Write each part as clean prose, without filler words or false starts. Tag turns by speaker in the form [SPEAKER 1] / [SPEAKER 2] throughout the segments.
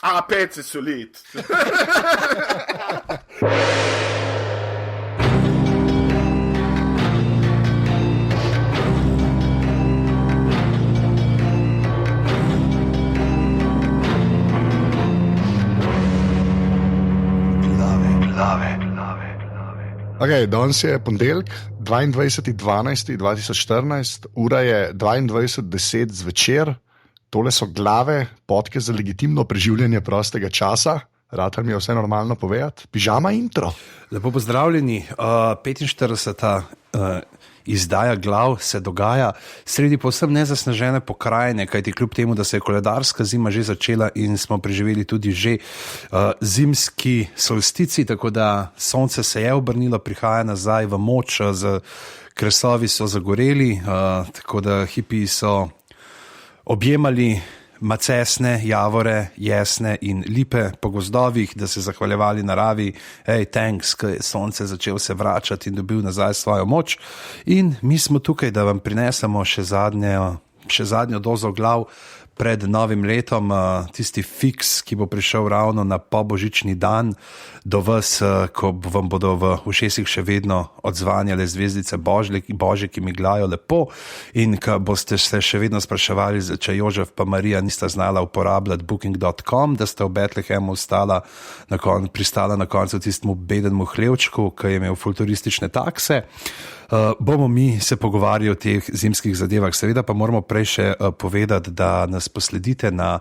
[SPEAKER 1] Pece solid.
[SPEAKER 2] Okay, danes je ponedeljek, 22.12.2014, ura je 22.10 zvečer, tole so glave, podke za legitimno preživljanje prostega časa. Ratar mi je vse normalno povedati. Pižama intro.
[SPEAKER 3] Lepo pozdravljeni. 45. Izdaja glav se dogaja sredi povsem nezasnežene pokrajine, kajti kljub temu, da se je koledarska zima že začela in smo preživeli tudi že zimski solstici, tako da sonce se je obrnilo, prihaja nazaj v moč, kresovi so zagoreli, tako da hipiji so objemali macesne, javore, jesne in lipe po gozdovih, da se zahvaljevali naravi, thanks, ko je sonce začel se vračati in dobil nazaj svojo moč. In mi smo tukaj, da vam prinesemo še zadnjo dozo glav pred novim letom, tisti fiks, ki bo prišel ravno na pobožični dan do vas, ko vam bodo v ušesih še vedno odzvanjale zvezdice Božje, ki miglajo lepo, in ko boste se še vedno spraševali, če Jožef pa Marija nista znala uporabljati booking.com, da ste v Betlehemu pristala na koncu tistemu bedenemu hlevčku, ki je imel futuristične takse. Bomo mi se pogovarjali o teh zimskih zadevah, seveda pa moramo prej še povedati, da nas posledite na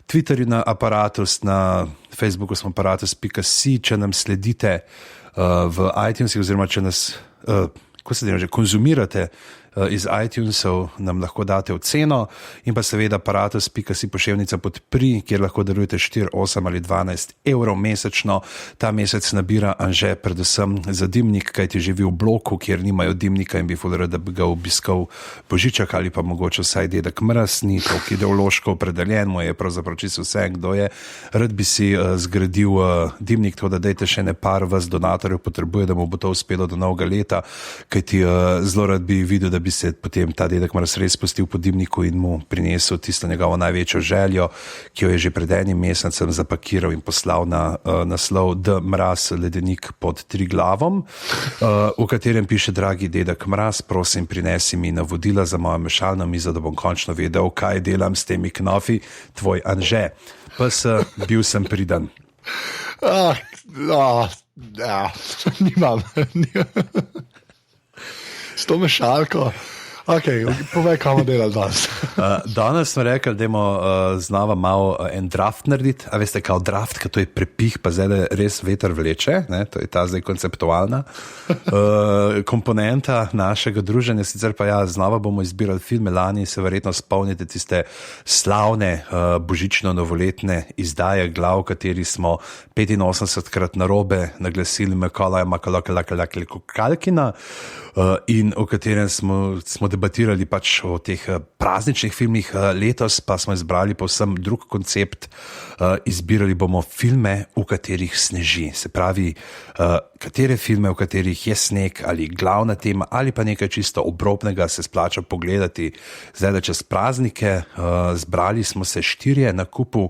[SPEAKER 3] Twitterju na Aparatus, na Facebooku smo aparatus.si, če nam sledite v iTunesih oziroma če nas konzumirate iz iTunesov, nam lahko date oceno, in pa seveda aparatus.si poševnica podpri, kjer lahko darujete 4, 8 ali 12 evrov mesečno. Ta mesec nabira Anže predvsem za dimnik, kajti živi v bloku, kjer nimajo dimnika in bi ful rad, da bi ga obiskal Božiček ali pa mogoče vsaj dedek Mraz, ni toliko ideološko opredeljen, mu je pravzaprav čisto vse, kdo je. Rad bi si zgradil dimnik, tako da dajte še ne par vas donatorjev potrebuje, da mu bo to uspelo do novega leta, kajti zelo rad bi videl, da bi se potem ta dedek Mraz res spustil po dimniku in mu prinesel tisto njegovo največjo željo, ki jo je že pred enim mesecem zapakiral in poslal na naslov D. Mraz ledenik pod Triglavom, v katerem piše: dragi dedek Mraz, prosim, prinesi mi navodila za mojo mešalno mizo, da bom končno vedel, kaj delam s temi knofi, tvoj Anže. Pes, bil sem pridan.
[SPEAKER 2] Nimam. S to mešalko. Okay, povej, kam delal danes.
[SPEAKER 3] Danes smo rekli, da bomo znova malo en draft narediti. A veste, kao draft, ki to je prepih, pa zdaj res veter vleče, ne? To je ta zdaj konceptualna komponenta našega druženja. Sicer pa ja, znova bomo izbirali filme. Lani se verjetno spomnite tiste slavne božično-novoletne izdaje glav, v kateri smo 85krat narobe naglasili Makalaja Kalkina, in o katerem smo debatirali pač o teh prazničnih filmih. Letos pa smo izbrali povsem drug koncept. Izbirali bomo filme, v katerih sneži. Se pravi, katere filme, v katerih je sneg ali glavna tema ali pa nekaj čisto obrobnega se splača pogledati. Zdaj, da čez praznike, zbrali smo se 4 na kupu.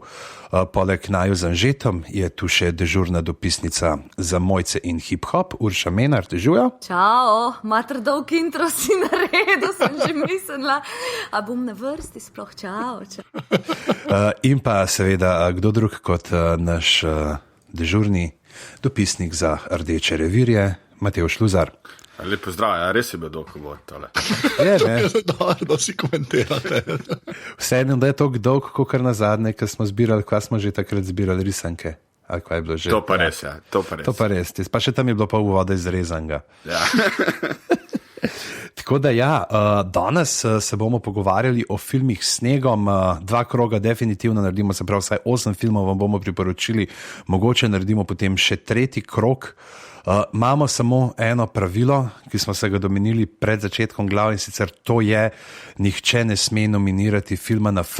[SPEAKER 3] Poleg naju z Anžetom je tu še dežurna dopisnica za Mojce in hip-hop, Urša Menar. Živjo?
[SPEAKER 4] Čao, mater dolg intro si naredil, sem že mislila, a bom na vrsti sploh, čao.
[SPEAKER 3] In pa seveda kdo drug kot naš dežurni dopisnik za Rdeče revirje, Matevž Luzar.
[SPEAKER 1] Lep pozdrav, ja, res je bil dolg govor tole.
[SPEAKER 3] Je, ne?
[SPEAKER 2] Da si komentirate.
[SPEAKER 3] Vseeno, da je toliko dolg, kot na zadnje, ko smo zbirali, kaj smo že takrat zbirali risanke. Ali kaj je bilo že?
[SPEAKER 1] To pa res, ja. To pa res.
[SPEAKER 3] Pa še tam je bilo pa uvoda izrezanga.
[SPEAKER 1] Ja.
[SPEAKER 3] Tako da ja, danes se bomo pogovarjali o filmih s snegom. 2 kroga definitivno naredimo, se pravi vsaj 8 filmov vam bomo priporočili, mogoče naredimo potem še 3. krog. Imamo samo eno pravilo, ki smo se ga domenili pred začetkom glav, in sicer to je: nihče ne sme nominirati filma na F.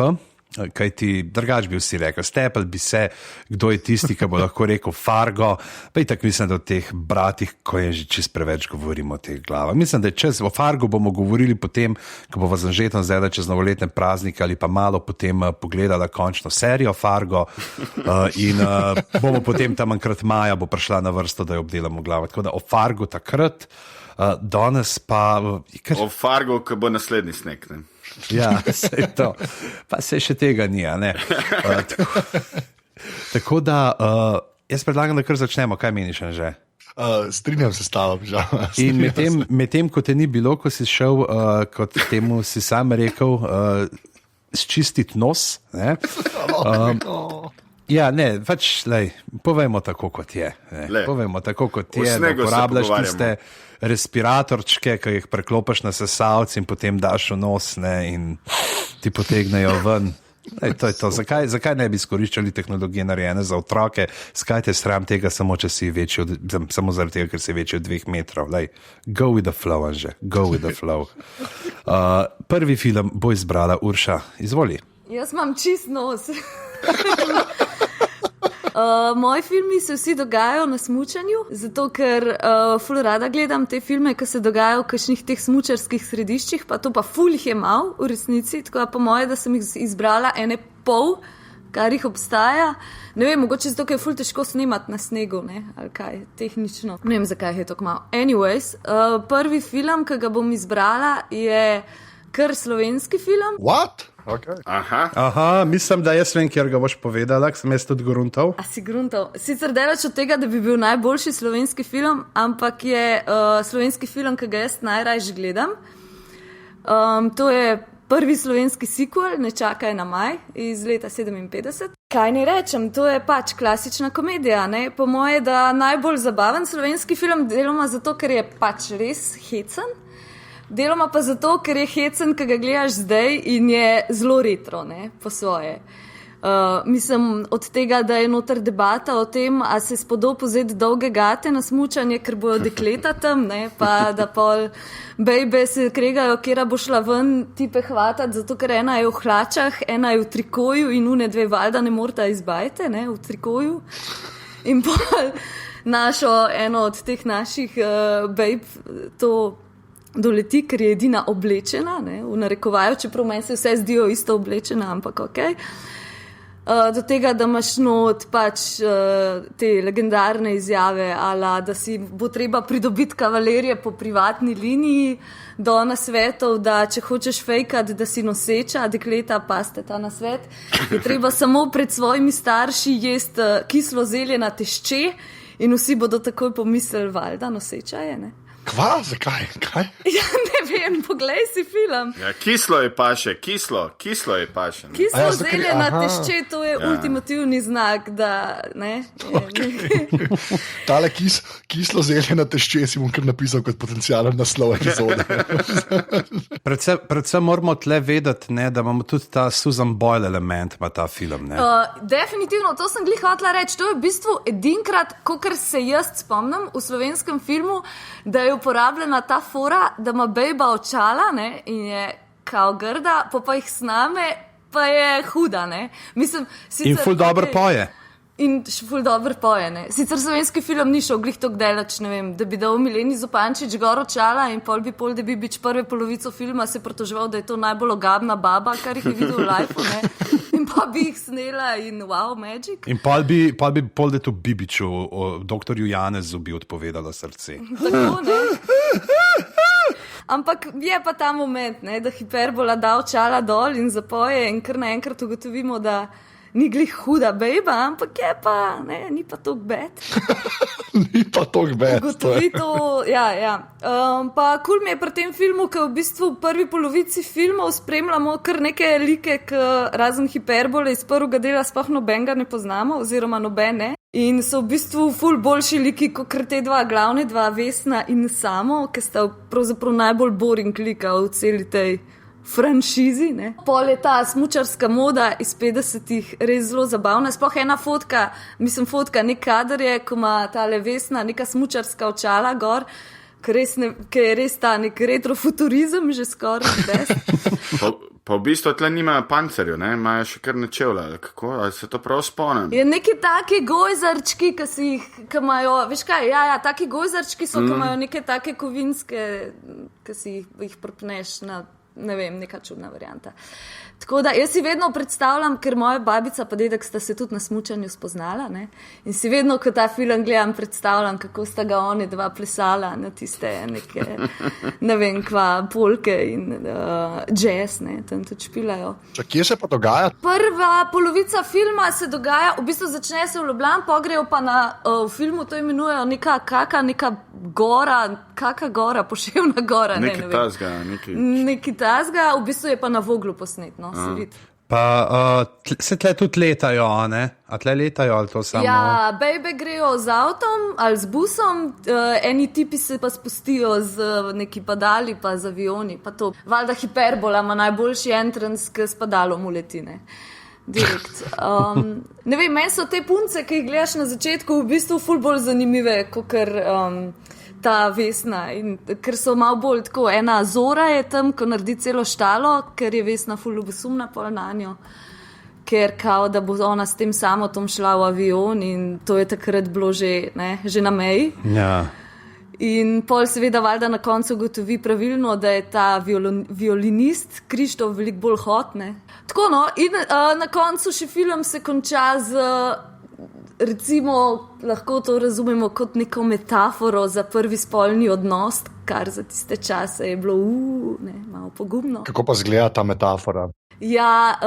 [SPEAKER 3] Kaj ti drugač bi vsi rekel, stepel bi se, kdo je tisti, ki bo lahko rekel Fargo, pa itak mislim, da o teh bratih, ko je že čist preveč govorimo o teh glavah. Mislim, da o Fargo bomo govorili potem, ko bo z Anžetom zdaj čez novoletne praznike ali pa malo potem pogledala končno serijo Fargo in bomo potem tam enkrat maja bo prišla na vrsto, da jo obdelamo glavo. Tako da o Fargo takrat, danes pa...
[SPEAKER 1] O Fargo, ko bo naslednji sneg, ne?
[SPEAKER 3] Ja, sej to. Pa se še tega ni, a ne. Tako da, jaz predlagam, da kar začnemo. Kaj meniš, Anže?
[SPEAKER 2] Strinjam se s tabo, žal.
[SPEAKER 3] In medtem, ko te ni bilo, ko si šel, kot temu si sam rekel, sčistiti nos, ne? Ja, ne, pač, lej, povejmo tako, kot je. Povejmo tako, kot je, da uporabljaš tiste respiratorčke, ki jih preklopiš na sesalc in potem daš v nos, ne, in ti potegnejo ven. Lej, to je to. Zakaj ne bi izkoriščali tehnologije narejene za otroke? Skaj te sram tega, samo zaradi tega, ker si večji od 2 metrov. Lej, go with the flow, Anže, go with the flow. Prvi film bo izbrala Urša. Izvoli.
[SPEAKER 4] Jaz imam čist nos. Moji filmi se vsi dogajajo na smučanju, zato ker ful rada gledam te filme, ki se dogajajo v kakšnih teh smučarskih središčih, pa to pa ful jih je mal v resnici, tako da po moje, da sem jih izbrala 1,5, kar jih obstaja. Ne vem, mogoče zato, ker je ful težko snemati na snegu, ne, ali kaj, tehnično. Ne vem, zakaj je to malo. Anyways, prvi film, ki ga bom izbrala, je kar slovenski film.
[SPEAKER 2] What? Okay.
[SPEAKER 3] Aha, mislim, da jaz vem, kjer ga boš povedala, ker sem jaz tudi gruntal.
[SPEAKER 4] A si gruntal? Sicer delač od tega, da bi bil najboljši slovenski film, ampak je slovenski film, ki ga jaz najrajši gledam. To je prvi slovenski sequel, Ne čakaj na maj, iz leta 57. Kaj ne rečem, to je pač klasična komedija, ne? Po moje, da najbolj zabaven slovenski film, deloma zato, ker je pač res hecen. Deloma pa zato, ker je hecen, ki ga gledaš zdaj in je zelo retro, ne, po svoje. Mislim, od tega, da je noter debata o tem, a se spodob vzeti dolge gate na smučanje, ker bojo dekleta tam, ne, pa da pol bejbe se kregajo, kjera bo šla ven tipe hvatati, zato ker ena je v hlačah, ena je v trikoju in une dve valjda ne morata izbajte, ne, v trikoju. In pol našo, eno od teh naših bejb to doleti, ker je edina oblečena, ne, v narekovaju, čeprav meni se vse zdijo isto oblečena, ampak okej. Do tega, da imaš not pač te legendarne izjave, ala, da si bo treba pridobiti kavalerije po privatni liniji, do nasvetov, da če hočeš fejkati, da si noseča, dekleta, paste ta nasvet, je treba samo pred svojimi starši jesti kislo zelje na tešče in vsi bodo takoj pomislili, valjda, noseča je, ne.
[SPEAKER 2] Kva? Zakaj? Kaj?
[SPEAKER 4] Ja, ne vem, poglej si film.
[SPEAKER 1] Ja, kislo je paše, kislo je paše. Ne?
[SPEAKER 4] Kislo zelje na tešče, to je ultimativni znak, da ne.
[SPEAKER 2] Okay. Tale kislo zelje na tešče si bom kar napisal kot potencialen naslov epizode.
[SPEAKER 3] Predvsem moramo tle vedeti, ne, da imamo tudi ta Susan Boyle element, ima ta film. Ne?
[SPEAKER 4] Definitivno, to sem glih hotela reči. To je v bistvu edinkrat, kakor se jaz spomnim v slovenskem filmu, da je uporabljena ta fora, da ima bejba očala, ne, in je kao grda, pa jih sname, pa je huda, ne. Mislim, sicer,
[SPEAKER 3] in ful dobro poje.
[SPEAKER 4] In ful dobro poje, ne. Sicer slovenski film ni šel glih tok delač, ne vem, da bi dal Mileni Zupančič gor očala in pol da bi bič prve polovico filma se pritoževal, da je to najbolj ogabna baba, kar jih je videl v lifeu, ne. In pa bi jih snela in wow, magic.
[SPEAKER 3] In pol da to Bibiču, doktorju Janezu bi odpovedala srce.
[SPEAKER 4] Tako, ne. Ampak je pa ta moment, ne, da hiperbola da očala dol in zapoje in kar naenkrat ugotovimo, da ni glih huda bejba, ampak je pa, ne, ni pa tok bed.
[SPEAKER 2] Ni pa tok bed.
[SPEAKER 4] Ugotovi to, ja. Pa kul mi je pri tem filmu, ker v bistvu v prvi polovici filmov spremljamo kar neke like, razen hiperbole iz prvega dela sploh nobenega ne poznamo, oziroma nobene. In so v bistvu ful boljši liki, kot te glavne dva, Vesna in Samo, ki sta pravzaprav najbolj boring lika v celi tej franšizi, ne. Pol je ta smučarska moda iz 50-ih res zelo zabavna. Sploh ena fotka, nek kader je, ko ima tale Vesna neka smučarska očala gor, ki je res ta nek retrofuturizem že skoraj best.
[SPEAKER 1] Pa v bistvu tle nimajo pancerjev, ne, imajo še kar načevla, ali kako, ali se to prav spomnim?
[SPEAKER 4] Je neki taki gojzarčki, ki imajo, veš kaj, taki gojzarčki so, ki imajo neke take kovinske, ki si jih propneš na, ne vem, neka čudna varianta. Tako da jaz si vedno predstavljam, ker moja babica pa dedek sta se tudi na smučanju spoznala, ne? In si vedno, ko ta film gledam, predstavljam, kako sta ga oni dva plesala na tiste neke, ne vem kva, polke in jazz, ne, tam tudi špilajo.
[SPEAKER 2] Kje se pa dogaja?
[SPEAKER 4] Prva polovica filma se dogaja, v bistvu začne se v Ljubljani, pogrejo pa v filmu to imenujejo neka gora, Poševna gora. Neki tasga, v bistvu je pa na Voglu posnet, no.
[SPEAKER 3] Pa se tle tudi letajo, ne? A tle letajo ali to samo?
[SPEAKER 4] Ja, bejbe grejo z avtom ali z busom, eni tipi se pa spustijo z neki padali pa z avioni, pa to. Valjda hiperbola ima najboljši entrance, k s padalom uletine. Direkt. Ne vem, meni so te punce, ki jih gledaš na začetku, v bistvu ful bolj zanimive, kakor ta Vesna, in ker so malo bolj tako, ena Zora je tam, ko naredi celo štalo, ker je Vesna ful ljubosumna pol nanjo, ker kao, da bo ona s tem samotom šla v avion in to je takrat bilo že na meji.
[SPEAKER 3] Ja.
[SPEAKER 4] In pol seveda valjda na koncu ugotovi pravilno, da je ta violinist Krištof veliko bolj hot, ne. Tako no, in na koncu še film se konča z recimo, lahko to razumemo kot neko metaforo za prvi spolni odnos, kar za tiste čase je bilo malo pogumno.
[SPEAKER 2] Kako pa zgleda ta metafora?
[SPEAKER 4] Ja,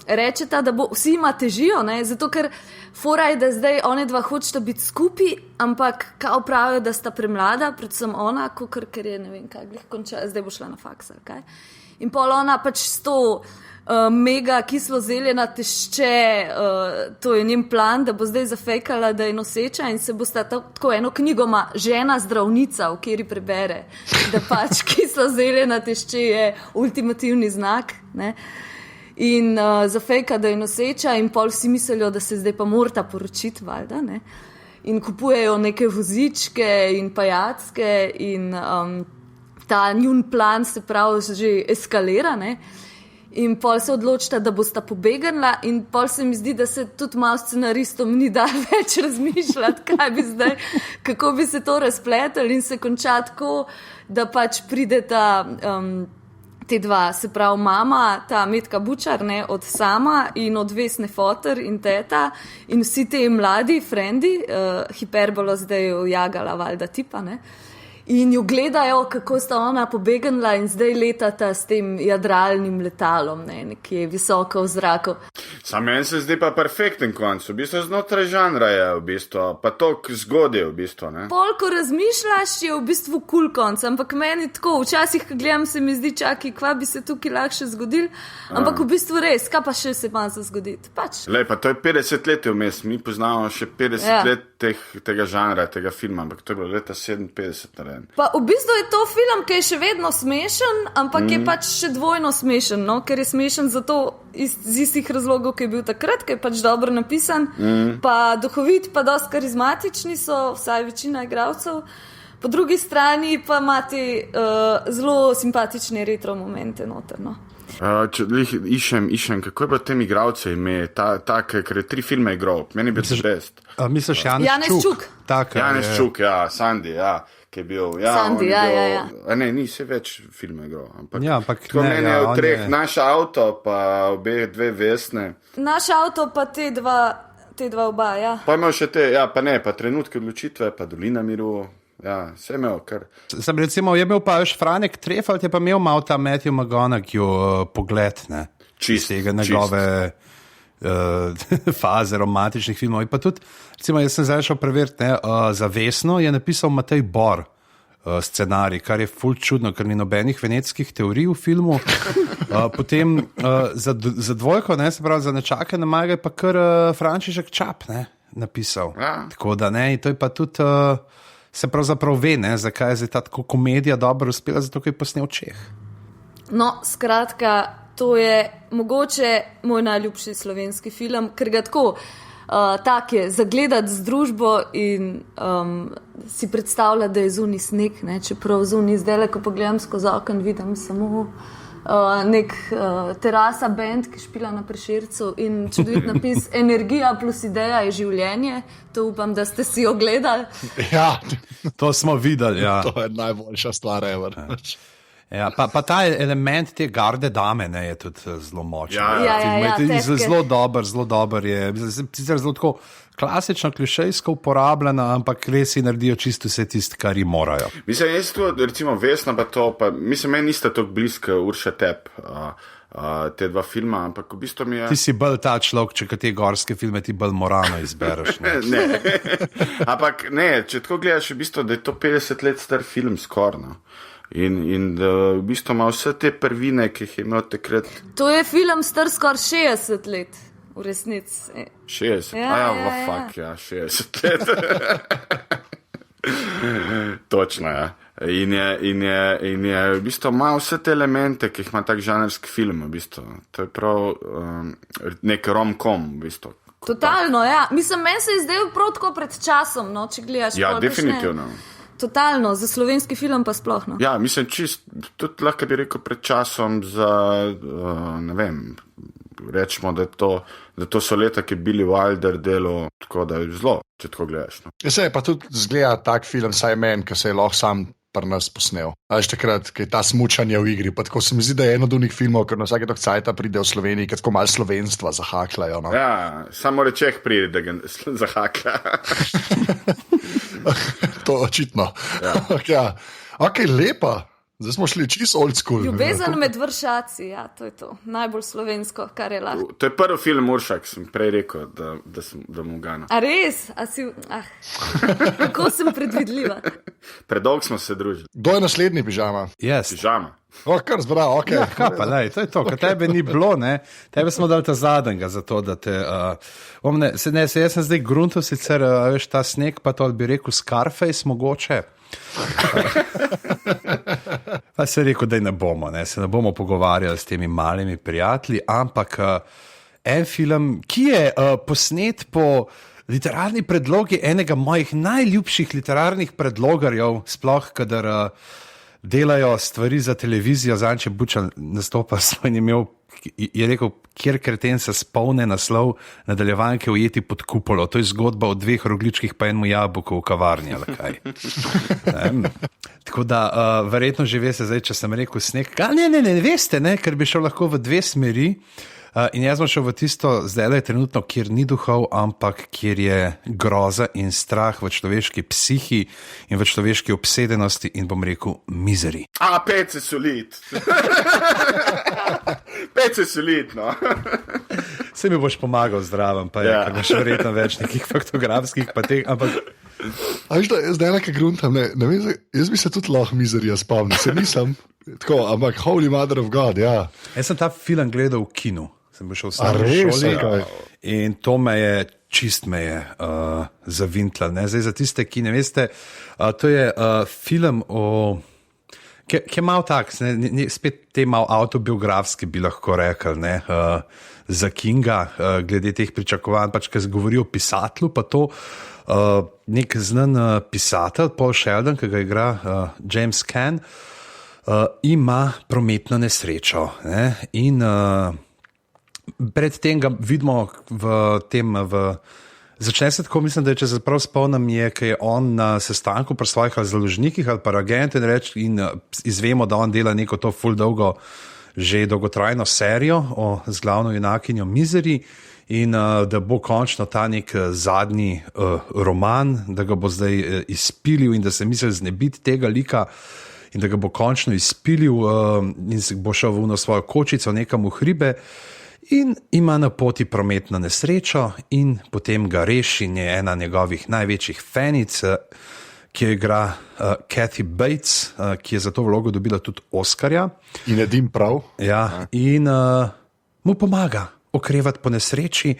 [SPEAKER 4] rečeta, da vsi ima težijo, ne, zato ker fora je, da zdaj one dva hočeta biti skupaj, ampak kao pravijo, da sta premlada, predvsem ona, ker je ne vem kaj, zdaj bo šla na faks, ali kaj. In pol ona pač s to mega kislo zeljena tešče, to je njen plan, da bo zdaj zafejkala, da je noseča in se bosta tako eno knjigo ima žena zdravnica, v kateri prebere, da pač kislo zeljena tešče je ultimativni znak, ne. In zafejka, da je noseča in pol vsi mislijo, da se zdaj pa morata poročiti, valjda, ne. In kupujejo neke vozičke in pajacke in ta njun plan se pravi že eskalira, ne. In pol se odločita, da bosta pobegnila in pol se mi zdi, da se tudi malo scenaristom ni da več razmišljati, kaj bi zdaj, kako bi se to razpletali in se konča tako, da pač prideta te dva, se pravi mama, ta Metka Bučar, ne, od Sama in od Vesne Foter in teta in vsi te mladi frendi, hiperbolo zdaj ujagala valjda tipa, ne. In jo gledajo, kako sta ona pobegnila in zdaj letata s tem jadralnim letalom, ne, nekje visoko v zraku.
[SPEAKER 1] Sam meni se zdi pa perfekten konc, v bistvu znotraj žanra je v bistvu, pa tok zgodje v bistvu, ne.
[SPEAKER 4] Pol, ko razmišljaš, je v bistvu cool konc, ampak meni tako, včasih, ko gledam, se mi zdi, čaki, kva bi se tukaj lahko še zgodil, ampak v bistvu res, kaj pa še se ima za zgoditi, pač.
[SPEAKER 1] Lej, pa to je 50 let vmes, mi poznamo še 50 let tega žanra, tega filma, ampak to je bilo leta 57 narejen.
[SPEAKER 4] Pa v bistvu je to film, ki je še vedno smešen, ampak je pač še dvojno smešen, no? Ker je smešen zato iz istih razlogov, ki je bil takrat, ki je pač dobro napisan, pa duhovit, pa dosti karizmatični so, vsaj večina igralcev. Po drugi strani pa imate zelo simpatične retro momente noter, no.
[SPEAKER 1] Če išem, kako je pa tem igralce ime, ker je 3 filme igral, meni bi to best.
[SPEAKER 3] Misliš Janez Čuk?
[SPEAKER 1] Janez Čuk, ja, Sandy, ja. Ki je bil,
[SPEAKER 4] Sandy, ja.
[SPEAKER 1] Ne, ni se več filme igral,
[SPEAKER 3] ampak
[SPEAKER 1] tako meni je v 3, naš avto, pa dve Vesne.
[SPEAKER 4] Naš avto, pa te dva oba, ja.
[SPEAKER 1] Pa imel še pa trenutke odločitve, pa Dolina miru, ja, vse imel kar.
[SPEAKER 3] Sem recimo, je imel pa še Franek Trefalt, je pa imel malo ta Matthew McConaughey pogled, ne?
[SPEAKER 1] Čist.
[SPEAKER 3] Tega njegove faze romantičnih filmov. In pa tudi, recimo, jaz sem zdaj šel preveriti, ne, za Vesno je napisal Matej Bor scenarij, kar je ful čudno, ker ni nobenih venetskih teorij v filmu. Potem za dvojko, ne, se pravi, za Nečake na Mage, pa kar Frančišek Čap, ne, napisal.
[SPEAKER 1] Ja.
[SPEAKER 3] Tako da ne, in to je pa tudi se pravzaprav ve, ne, zakaj je zdaj ta tako komedija dobro uspela, zato ker je posnel Čeh.
[SPEAKER 4] No, skratka, to je mogoče moj najljubši slovenski film, ker ga tako tak je, zagledati z družbo in si predstavljati, da je zunaj sneg, ne, čeprav zunaj zdaj, ko pogledam skozi okno, vidim samo nek terasa band, ki špila na Prešercu in čudovit napis energija plus ideja je življenje. To upam, da ste si ogledali.
[SPEAKER 2] Ja,
[SPEAKER 3] To smo videli, ja.
[SPEAKER 2] to je najboljša stvar, ever.
[SPEAKER 3] Ja, pa ta element te garde dame je tudi zelo močen.
[SPEAKER 4] Ja, težke.
[SPEAKER 3] Zelo dober je. Sicer zelo tako klasično, klišejsko uporabljena, ampak res si naredijo čisto vse tisto, kar jim morajo.
[SPEAKER 1] Mislim, jaz tu, recimo Vesna pa to, pa mislim, meni nista tako bliska Urša Tep, te dva filma, ampak v bistvu mi je...
[SPEAKER 3] Ti si bolj ta človek, če te gorske filme ti bolj moralno izbereš.
[SPEAKER 1] Ne. Ampak ne, če tako gledaš, v bistvu, da je to 50 let star film skoraj. In da v bistvu ima vse te prvine, ki jih je imel takrat.
[SPEAKER 4] To je film star skoraj 60 let, v resnici.
[SPEAKER 1] 60?
[SPEAKER 4] Ja.
[SPEAKER 1] 60 let. Točno, ja. In je v bistvu ima vse te elemente, ki jih ima tak žanrski film, v bistvu. To je prav nek rom-com, v bistvu.
[SPEAKER 4] Totalno, ja. Mislim, meni se je zdaj prav tako pred časom, no, če gledaš.
[SPEAKER 1] Ja, definitivno.
[SPEAKER 4] Totalno, za slovenski film pa sploh. No.
[SPEAKER 1] Ja, mislim, tudi lahko bi rekel pred časom za, ne vem, rečemo, da to so leta, ki je Billy Wilder delal, tako da je zelo, če tako gledaš. No.
[SPEAKER 2] Ja, se je pa tudi zgleda tak film, saj meni, ki se je lahko sam pri nas posnel. Veš takrat, ki je ta smučanje v igri, pa tako se mi zdi, da je eno od unih filmov, ker na vsake tok cajta pride v Sloveniji, ker tako malo slovenstva zahakljajo. No.
[SPEAKER 1] Ja, samo rečeh pride, da ga zahaklja.
[SPEAKER 2] To očitno. Ja. Ok, lepa. Zdaj smo šli čisto old school.
[SPEAKER 4] Ljubezen med vršaci, ja, to je to. Najbolj slovensko, kar je lahko.
[SPEAKER 1] To je prvi film Uršak, sem prej rekel, da mu gana.
[SPEAKER 4] A res? Kako sem predvidljiva?
[SPEAKER 1] Predolgo smo se družili.
[SPEAKER 2] Kdo je naslednji pižama?
[SPEAKER 3] Yes.
[SPEAKER 1] Pižama.
[SPEAKER 2] Kar zbral, ok.
[SPEAKER 3] Ja, pa, lej, to je to, ker tebe ni bilo, ne? Tebe smo dali ta zadnjega, zato da te... jaz sem zdaj gruntil, sicer, veš, ta sneg, pa to bi rekel Scarface mogoče. Pa se je rekel, da se ne bomo pogovarjali s temi malimi prijatelji, ampak en film, ki je posnet po literarni predlogi enega mojih najljubših literarnih predlogarjev, sploh kadar delajo stvari za televizijo. Zanče Bučan nastopa svoj imel, je rekel, kjer kreten se spomne naslov nadaljevanke Ujeti pod kupolo. To je zgodba o 2 rogličkih pa enemu jabolku v kavarni, ali kaj. Tako da verjetno že veste zdaj, če sem rekel sneg. Ne veste, ne, ker bi šel lahko v 2 smeri. In jaz bom šel v tisto, zdaj je trenutno, kjer ni duhov, ampak kjer je groza in strah v človeški psihi in v človeški obsedenosti in bom rekel misery.
[SPEAKER 1] Pece solid. Pece solid, no.
[SPEAKER 3] Se mi boš pomagal zdraven, pa je, ker imaš verjetno več nekih faktografskih, pa teh, ampak...
[SPEAKER 2] A veš, da zdaj nekaj gruntam, ne vem, jaz bi se tudi lahko mizerija spomnil, se nisem, tako, ampak Holy Mother of God, ja.
[SPEAKER 3] Jaz sem ta film gledal v kinu, sem bil šel sam v šoli in to me je zavintla, ne, zdaj za tiste, ki ne veste, to je film o... Ki je malo tak, spet te malo autobiografski bi lahko rekel, ne, za Kinga, glede teh pričakovanj, pač, ki se govori o pisatelju, pa to nek znan pisatelj, Paul Sheldon, ki ga igra James Caan, ima prometno nesrečo, ne, in predtem ga vidimo začne se tako, mislim, da če se prav spomnim, je on na sestanku pri svojih založnikih ali pa agentih in izvemo, da on dela neko to ful dolgo, že dolgotrajno serijo z glavno junakinjo Misery in da bo končno ta nek zadnji roman, da ga bo zdaj izpilil in da se misli znebiti tega lika in da ga bo končno izpilil in se bo šel v svojo kočico nekam v hribe. In ima na poti prometno nesrečo in potem ga reši ena njegovih največjih fanic, ki jo igra Kathy Bates, ki je za to vlogo dobila tudi Oskarja.
[SPEAKER 2] In edim prav.
[SPEAKER 3] Ja, in mu pomaga okrevati po nesreči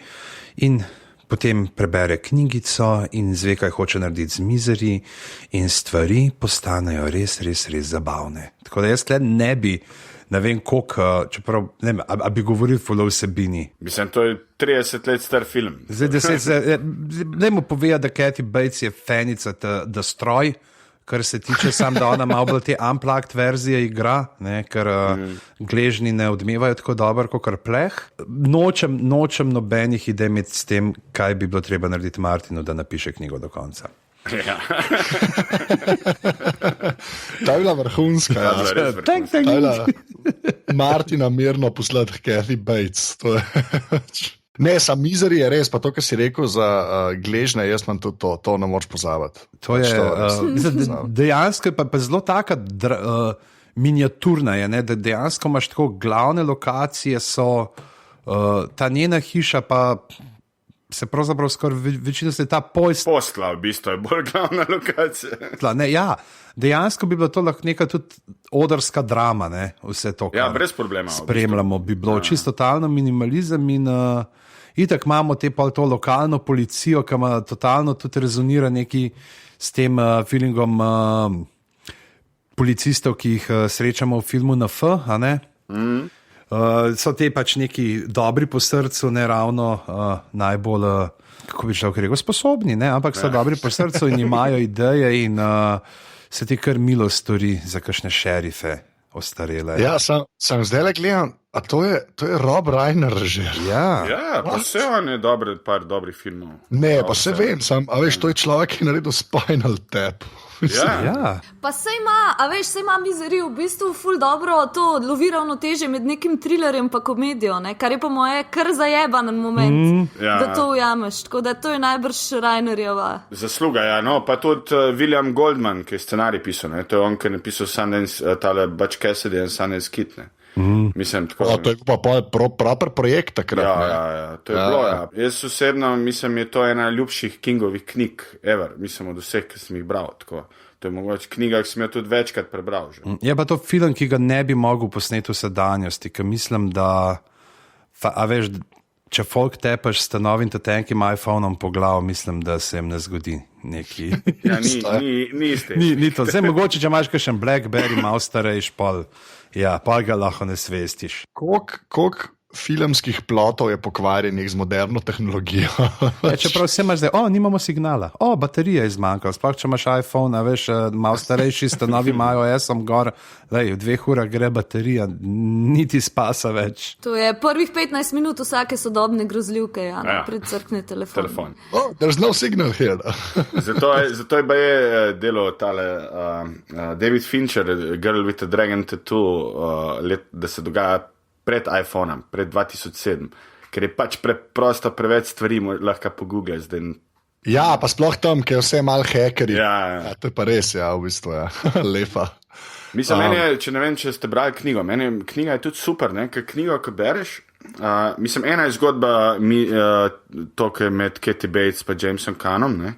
[SPEAKER 3] in potem prebere knjigico in zve, kaj hoče narediti z Misery in stvari postanejo res zabavne. Tako da jaz tle ne bi... Ne vem, koliko, čeprav, ne vem, a bi govoril o vsebini.
[SPEAKER 1] Mislim, to je 30 let star film.
[SPEAKER 3] Zdaj, ne mu pove, da Kathy Bates je fanica The Stroj, kar se tiče sam, da ona malo bolj te unplugged verzije igra, ne, ker gležni ne odmevajo tako dobro kot pleh. Nočem nobenih idej imeti s tem, kaj bi bilo treba narediti Martinu, da napiše knjigo do konca.
[SPEAKER 1] Ja.
[SPEAKER 2] Ta je bila vrhunska.
[SPEAKER 1] Ja, bila res vrhunska.
[SPEAKER 3] Thank
[SPEAKER 2] Ta je
[SPEAKER 3] you.
[SPEAKER 2] bila Martina mirno poslati Kathy Bates. To je... Ne, sam Misery je res, pa to, kar si rekel za gležne, jaz imam tudi to ne moč pozabiti.
[SPEAKER 3] To je dejansko pa zelo taka miniaturna, je, ne, da dejansko imaš tako glavne lokacije, so ta njena hiša, pa se pravzaprav skoraj večino se ta
[SPEAKER 1] Postla v bistvu je bolj glavna lokacija.
[SPEAKER 3] Ne, ja, dejansko bi bilo to lahko neka tudi odrska drama, ne, vse to,
[SPEAKER 1] Ja,
[SPEAKER 3] kar
[SPEAKER 1] brez problema.
[SPEAKER 3] spremljamo, bi bilo čisto totalno minimalizem in itak imamo to lokalno policijo, ki ima totalno tudi rezonira neki s tem feelingom policistov, ki jih srečamo v filmu na F, a ne? So te pač neki dobri po srcu, ne ravno najbolj, kako bi človek rekel, sposobni, ne? Ampak so dobri po srcu in imajo ideje in se ti kar milo stori za kakšne šerife ostarele.
[SPEAKER 2] Ja, sem zdaj le gledam, a to je Rob Reiner že.
[SPEAKER 3] Ja.
[SPEAKER 1] Ja, pa vse on je par dobrih filmov.
[SPEAKER 2] Ne, pa se vem, a veš, to je človek, ki je naredil Spinal Tap.
[SPEAKER 3] Ja.
[SPEAKER 4] Pa se ima Misery v bistvu ful dobro to lovi ravnotežje med nekim thrillerjem pa komedijo, ne? Kar je po moje kar zajeban moment,
[SPEAKER 1] Ja.
[SPEAKER 4] da to ujameš. Tako da to je najbrž Reinerjeva.
[SPEAKER 1] Zasluga, ja, no, pa tudi William Goldman, ki je scenarij pisal, ne? To je on, ki je napisal Sundance, tale Butch Cassidy in Sundance Kid, ne? Mislim, tako.
[SPEAKER 2] To je pa proper projekt takrat.
[SPEAKER 1] Ja, to je bilo, ja. Jaz osebno mislim, je to ena ljubših Kingovih knjig ever, mislim, od vseh, ki sem jih bral, tako. To je mogoče knjiga, ki sem jo tudi večkrat prebral že.
[SPEAKER 3] Je pa to film, ki ga ne bi mogel posneti v sedanjosti, ker mislim, da, a veš, če folk tepaš s novim tenkim iPhonom po glavu, mislim, da se jim ne zgodi neki.
[SPEAKER 1] Ja, ni iste.
[SPEAKER 3] Ni to. Zdaj, mogoče, če imaš kakšen Blackberry, malo starejš, pol ga lahko ne svestiš.
[SPEAKER 2] Koliko filmskih plotov je pokvarjenih z moderno tehnologijo?
[SPEAKER 3] Čeprav vse imaš zdaj, nimamo signala, baterija je zmanjkala, sploh če imaš iPhone, a veš, malo starejši ste novi iOS-om gor, lej, v 2 urah gre baterija, niti spasa več.
[SPEAKER 4] To je prvih 15 minut vsake sodobne grozljivke, ja. Predcrkne telefon.
[SPEAKER 2] Oh, there's no signal here.
[SPEAKER 1] Zato je baje delo tale David Fincher, Girl with a Dragon Tattoo, da se dogaja pred iPhonom, pred 2007, ker je pač preprosto preveč stvari, lahko pogoogleš.
[SPEAKER 2] Ja, pa sploh tam, ker je vse mal hackerji.
[SPEAKER 1] Ja.
[SPEAKER 2] To je pa res, ja, v bistvu, ja. Lepa.
[SPEAKER 1] Mislim, meni je, če ne vem, če ste brali knjigo, knjiga je tudi super, ne, ker knjigo, ko bereš, mislim, ena je zgodba, to, ki je med Kathy Bates pa Jamesom Caanom, ne,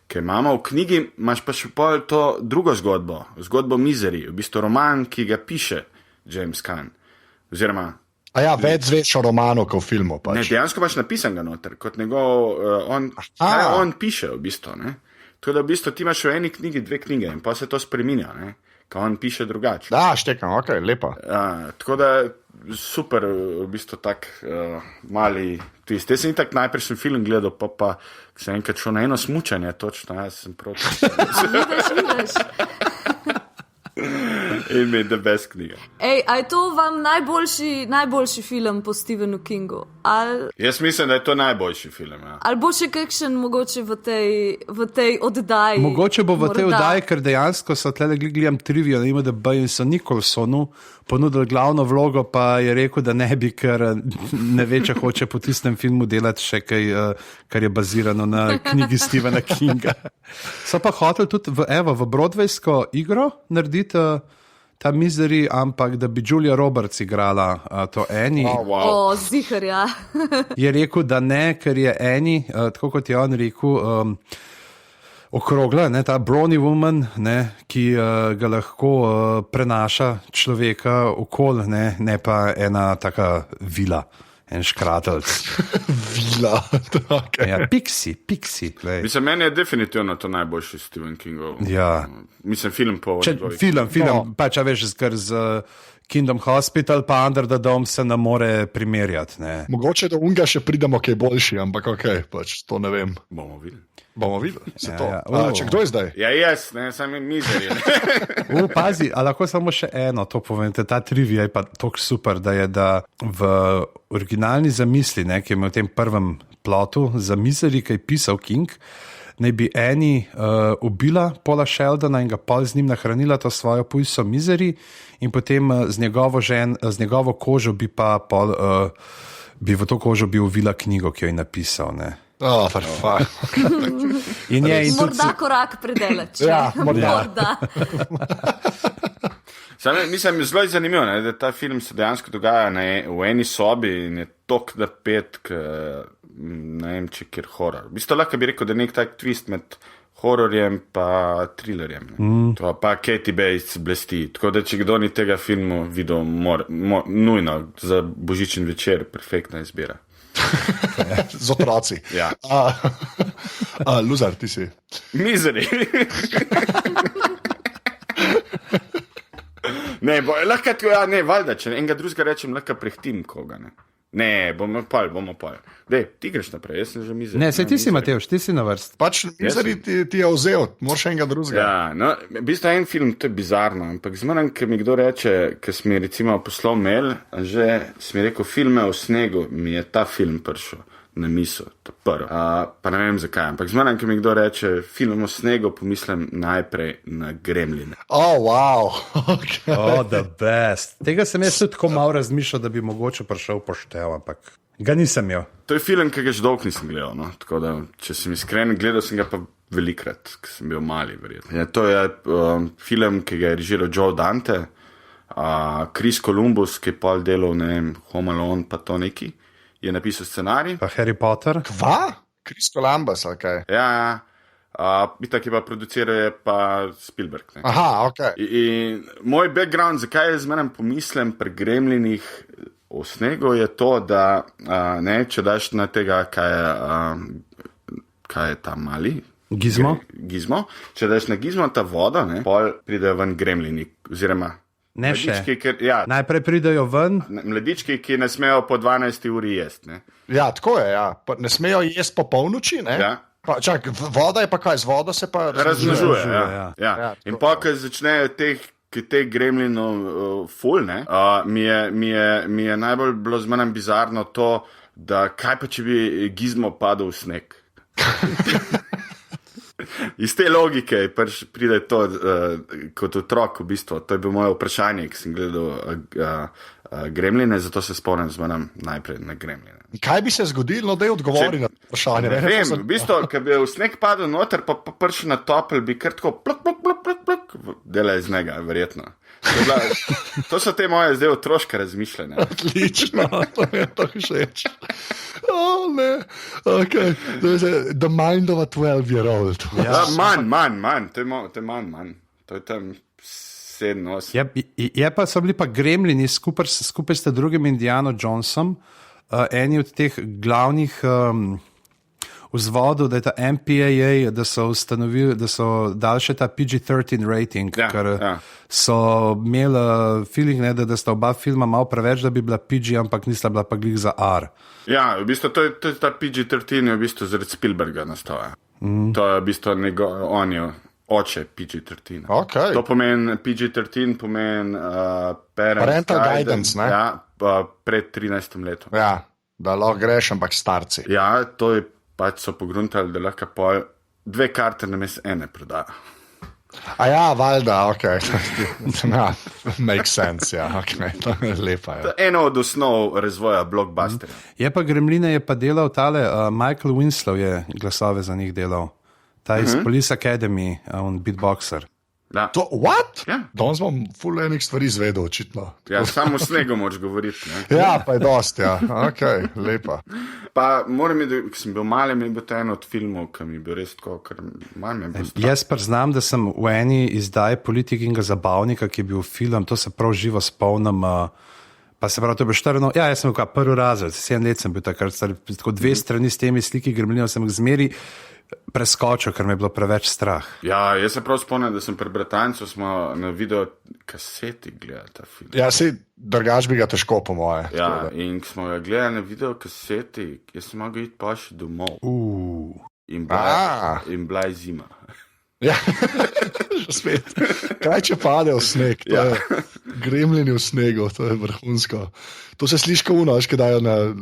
[SPEAKER 1] ker imamo v knjigi, imaš pa še pol to drugo zgodbo Misery, v bistvu roman, ki ga piše James Caan. Oziroma,
[SPEAKER 2] več zveš o romanu, kot v filmu. Pač.
[SPEAKER 1] Ne, dejansko imaš napisan ga noter, kot njegov, on piše v bistvu. Ne? Tako da v bistvu ti imaš v eni knjigi 2 knjige in pa se to spreminja, ko on piše drugače.
[SPEAKER 2] Da, štekam, ok, lepa.
[SPEAKER 1] Tako da super, v bistvu tak mali twist. Jaz sem tak najprej film gledal, pa sem enkrat šel na eno smučanje, točno, jaz sem proti.
[SPEAKER 4] Vidiš.
[SPEAKER 1] In mi je the best knjiga.
[SPEAKER 4] A je to vam najboljši film po Stephenu Kingu?
[SPEAKER 1] Jaz mislim, da je to najboljši film. Ja.
[SPEAKER 4] Ali bo še kakšen mogoče v tej oddaji?
[SPEAKER 3] Mogoče bo v tej oddaji, ker dejansko so tle gledam trivio, da ima da B in so Nicholsonu ponudili glavno vlogo, pa je rekel, da ne bi, ker ne ve, če hoče po tistem filmu delati še kaj, kar je bazirano na knjigi Stephena Kinga. So pa hoteli tudi v Broadwaysko igro narediti ta Misery, ampak da bi Julia Roberts igrala to Annie.
[SPEAKER 1] Wow.
[SPEAKER 4] Zihar, ja.
[SPEAKER 3] Je rekel, da ne, ker je Annie, tako kot je on rekel, okrogla, ne, ta brawny woman, ne, ki ga lahko prenaša človeka okoli, ne pa ena taka vila. En škratelc.
[SPEAKER 2] Vila. Okay.
[SPEAKER 3] Ja, Pixie.
[SPEAKER 1] Mislim, meni je definitivno to najboljši Stephen Kingov.
[SPEAKER 3] Ja.
[SPEAKER 1] Mislim, film po...
[SPEAKER 3] Film, pač, veš, ker z Kingdom Hospital pa Under the Dome se ne more primerjati. Ne.
[SPEAKER 2] Mogoče do unga še pridemo, kaj boljši, ampak ok, pač to ne vem.
[SPEAKER 1] Bomo videli.
[SPEAKER 2] Bomo videli.
[SPEAKER 3] Ja.
[SPEAKER 2] Če kdo je zdaj?
[SPEAKER 1] Ja, jaz, ne, sam je mizerij.
[SPEAKER 3] Pazi, a lahko samo še eno to povem, ta trivia je pa tako super, da je da v originalni zamisli, ne, ki je imel v tem prvem plotu za Misery, ki je pisal King, naj bi eni ubila Paula Sheldona in ga pol z njim nahranila to svojo pujso Misery in potem z njegovo kožo bi pa pol, bi v to kožo bi uvila knjigo, ki jo je napisal, ne.
[SPEAKER 4] Morda korak predaleč.
[SPEAKER 2] Ja,
[SPEAKER 4] morda.
[SPEAKER 1] Mislim, zelo je zanimivo, ne, da ta film se dejansko dogaja v eni sobi in je tok napet, ne vem, če kjer horor. V bistvu lahko bi rekel, da je nek tak twist med hororjem pa thrillerjem. To pa Kathy Bates blesti. Tako da, če kdo ni tega filmu videl, nujno za božičen večer, perfektna izbira.
[SPEAKER 2] Z otroci.
[SPEAKER 1] Ja.
[SPEAKER 2] Luzar, ti si.
[SPEAKER 1] Misery. Ne, lahko ti, ne, valjda, če enega drugega rečem, lahko prehtim koga, ne. Ne, bomo pol. Dej, ti greš naprej, jaz sem že Misery.
[SPEAKER 3] Ne, saj ti si, Matevž, ti si na vrst.
[SPEAKER 2] Pač Misery ti je vzel, moraš enega drugega.
[SPEAKER 1] Ja, no, v bistvu en film, to je bizarno, ampak zmeraj, ker mi kdo reče, ker smo recimo poslal mail, že smo rekel, filme o snegu, mi je ta film prišel na misel, to prvo. Pa ne vem zakaj, ampak zmeraj, ker mi kdo reče, film o snegu, pomislim najprej na Gremline.
[SPEAKER 2] Wow. Okay.
[SPEAKER 3] The best. Tega sem jaz tudi tako malo razmišljal, da bi mogoče prišel poštev, ampak ga nisem imel.
[SPEAKER 1] To je film, ki ga že dolgo nisem gledal, no? Tako da, če sem iskren, gledal sem ga pa velikrat, ker sem bil mali, verjetno. Ja, to je film, ki ga je režiral Joe Dante, Chris Columbus, ki je pol delal, ne vem, Home Alone, pa to neki, je napisal scenarij.
[SPEAKER 3] Pa Harry Potter.
[SPEAKER 2] Kva? Chris Columbus, ali kaj?
[SPEAKER 1] Ja, Itak je pa produciral je pa Spielberg. Ne?
[SPEAKER 2] Aha, ok.
[SPEAKER 1] In moj background, zakaj jaz zmeraj pomislim pri Gremlinih o snegu, je to, da ne, če daš na tega, kaj je ta mali? Gizmo. Če daš na Gizmo ta voda, ne, pol pridejo ven Gremlini, oziroma
[SPEAKER 3] ne
[SPEAKER 1] mladički,
[SPEAKER 3] najprej pridejo ven.
[SPEAKER 1] Mladički, ki ne smejo po 12 uri jesti. Ne?
[SPEAKER 2] Ja, tako je, ja. Ne smejo jesti po polnoči, ne?
[SPEAKER 1] Ja.
[SPEAKER 2] Pa, čak, voda je pa kaj, z vodo se pa
[SPEAKER 1] razmnožuje. Ja. In pa, ko začnejo te Gremlinov ful, ne, mi je najbolj bilo zmeraj bizarno to, da kaj pa, če bi Gizmo padel v sneg. Iz te logike pride to kot otrok, v bistvu. To je bilo moje vprašanje, ki sem gledal Gremline, zato se spomnim zmeraj najprej na Gremline.
[SPEAKER 2] Kaj bi se zgodilo, da je odgovori na vprašanje?
[SPEAKER 1] Ne vem, v bistvu, ker bi v sneg padel noter, pa prišel na topel, bi kar tako pluk, dela iz njega, verjetno. To so te moje zdaj otroške razmišljanja.
[SPEAKER 2] Odlično, to je to všeč. Ne, ok. The mind of a 12-year-old.
[SPEAKER 1] Ja, manj, to je manj. To je tam 7-8.
[SPEAKER 3] Je pa so bili pa Gremlini skupaj s drugim Indiano Jonesom, eni od teh glavnih vzvodov, da je ta MPAA, da so ustanovili, da so dali še ta PG-13 rating, ker so imeli feeling, ne, da sta oba filma malo preveč, da bi bila PG, ampak nista bila pa glih za R.
[SPEAKER 1] Ja, v bistvu to je ta PG-13 je v bistvu zaradi Spielberga nastaja. To je v bistvu on je oče PG-13.
[SPEAKER 2] Okay.
[SPEAKER 1] To pomeni PG-13, pomeni
[SPEAKER 2] parental guidance, ne?
[SPEAKER 1] Ja, pred 13 letom.
[SPEAKER 2] Ja, da lahko greš, ampak starci.
[SPEAKER 1] Ja, to je pač so pogruntali, da lahko pol 2 karte namesto ene prodajo.
[SPEAKER 2] A ja, valjda, ok. Makes sense, ja, ok, to je lepa. Ja.
[SPEAKER 1] To je eno od osnov razvoja blockbusterja.
[SPEAKER 3] Je pa Gremline je pa delal tale, Michael Winslow je glasove za njih delal. Ta iz Police Academy, on beatboxer.
[SPEAKER 1] Da.
[SPEAKER 2] To, what?
[SPEAKER 1] Ja.
[SPEAKER 2] Danes bom ful enih stvari izvedel, očitno.
[SPEAKER 1] Ja, samo s snegom moraš govoriti. Ne?
[SPEAKER 2] Ja, pa je dost, ja. Ok, lepa.
[SPEAKER 1] Pa moram reči, da sem bil mali, mi je bil to en od filmov, ki mi je bil res tako, ker manj me je bil strah.
[SPEAKER 3] Jaz priznam, da sem v eni izdaji Politikinga zabavnika, ki je bil film, to se prav živo spomnim, pa se pravi, to je bil 4, ja, jaz sem bil prvi razred, 7 let sem bil takrat, tako 2 strani s temi sliki Gremlinov sem jih zmeri preskočil, ker me je bilo preveč strah.
[SPEAKER 1] Ja, jaz se prav spomnim, da sem pri Bratancu smo na video kaseti gledali ta film.
[SPEAKER 2] Ja, si drugač bi ga težko, po moje.
[SPEAKER 1] Ja, in ko smo ga gledali na video kaseti, jaz sem mogel iti pa še domov. In bila je zima.
[SPEAKER 2] Ja, že spet. Kaj če pade v sneg? Gremljeni v snegu, to je vrhunsko. To se sliši kot uno, ki dajo na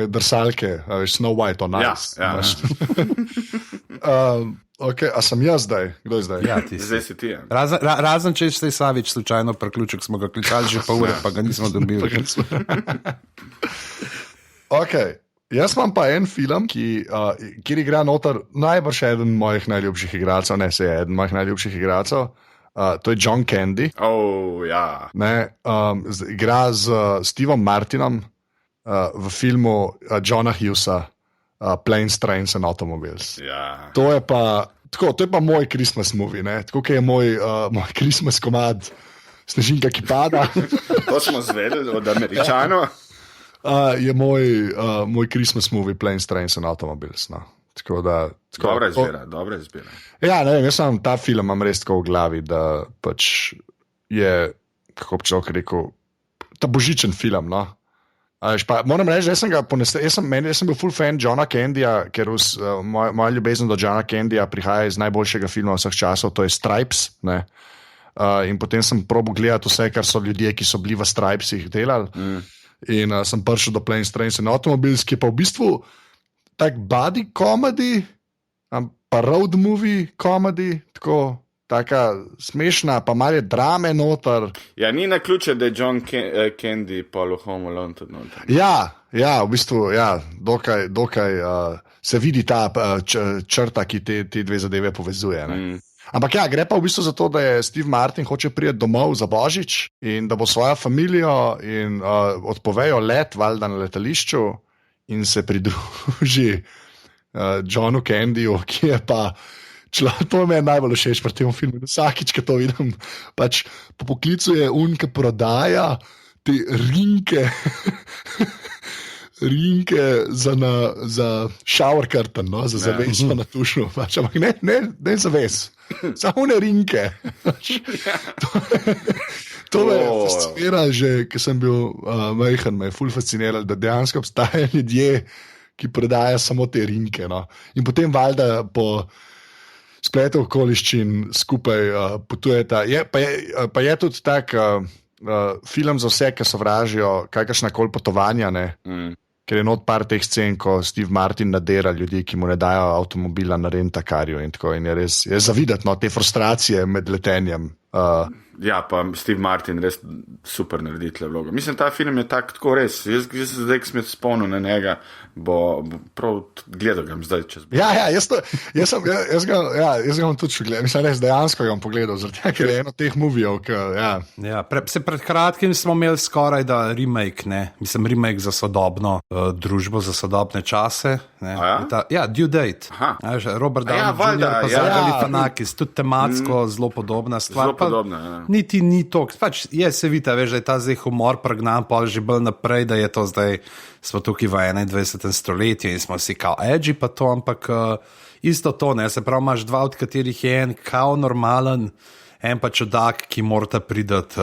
[SPEAKER 2] drsalke, Snow White on Ice.
[SPEAKER 1] Ja.
[SPEAKER 2] Okay, a sem jaz zdaj? Kdo je zdaj?
[SPEAKER 3] Ja, ti si.
[SPEAKER 1] Zdaj si ti.
[SPEAKER 3] Razen če ste Savič slučajno priključek, smo ga klicali že pol ure, pa ga nismo dobili.
[SPEAKER 2] Okay. Jaz imam pa en film, kjer igra noter najbrž eden mojih najljubših igralcev, ne se je eden mojih najljubših igralcev, to je John Candy.
[SPEAKER 1] Ja.
[SPEAKER 2] Igra z Stevom Martinom v filmu Johna Hughesa Planes, Trains and Automobiles.
[SPEAKER 1] Ja.
[SPEAKER 2] To je pa moj Christmas movie, ne? Tako kot je moj Christmas komad Snežinka, ki pada.
[SPEAKER 1] To smo zvedeli od Američanov.
[SPEAKER 2] Je moj Christmas movie Planes, Trains and Automobiles. No.
[SPEAKER 1] Dobra izbira.
[SPEAKER 2] Ja, ne vem, jaz sem ta film imam res tako v glavi, da pač je, kako bi človek rekel, ta božičen film. No. Moram reči, jaz sem bil full fan Johna Candyja, ker moja ljubezen do Johna Candyja prihaja iz najboljšega filma vseh časov, to je Stripes. Ne. In potem sem probal gledati vse, kar so ljudje, ki so bili v Stripesih delali. In sem prišel do Planes, Trains and Automobiles, ki je pa v bistvu tak body comedy, pa road movie comedy, taka smešna, pa malo je drame noter.
[SPEAKER 1] Ja, ni na ključe, da je John Candy pa Home Alone tudi noter.
[SPEAKER 2] Ja, v bistvu, ja, dokaj se vidi ta črta, ki te dve zadeve povezuje. Ampak ja, gre pa v bistvu za to, da je Steve Martin hoče priti domov za Božič in da bo svojo familijo in odpovejo let valjda na letališču in se pridruži Johnu Candyju, ki je pa to mi je najbolj všeč pri tem filmu. Vsakič, ko to vidim, pač po poklicu je ki prodaja te rinke za shower curtain, no? Za zaveso na tušu. Pač, ampak ne zaves, samo ne rinke. To me je fasciniralo že, ko sem bil majhen, me je ful fasciniralo, da dejansko obstajajo ljudje, ki prodajajo samo te rinke. No? In potem valjda po spletu okoliščin skupaj potujeta. Pa je tudi tak film za vse, ki sovražijo kakršnakoli potovanja, ne? Ker je not par teh scen, ko Steve Martin nadera ljudi, ki mu ne dajo avtomobila na rentakarju in tako. In je res zavidati, no, te frustracije med letenjem.
[SPEAKER 1] Ja, pa Steve Martin res super naredi tle vlogo. Mislim, ta film je tako res. Jaz se zdaj, ko sem spomnil na njega, bo prav gledal ga zdaj čez.
[SPEAKER 2] Ja, jaz ga bom tudi še gledal. Mislim, res dejansko ga bom pogledal, ker je eno teh movijev.
[SPEAKER 3] Pred kratkim smo imeli skoraj da remake, ne? Mislim, remake za sodobno družbo, za sodobne čase. Ne? Due Date. Robert Downey Jr. pa Galifianakis, tudi tematsko zelo podobna stvar.
[SPEAKER 1] Zelo podobna, ja.
[SPEAKER 3] Niti ni to, pač je se vidi, veš, da je ta zdaj humor pregnan, pa že bolj naprej, da je to zdaj, smo tukaj v 21. stoletju in smo si kao edgy pa to, ampak isto to, ne, se pravi, imaš dva, od katerih je en kao normalen, en pa čudak, ki morata pridati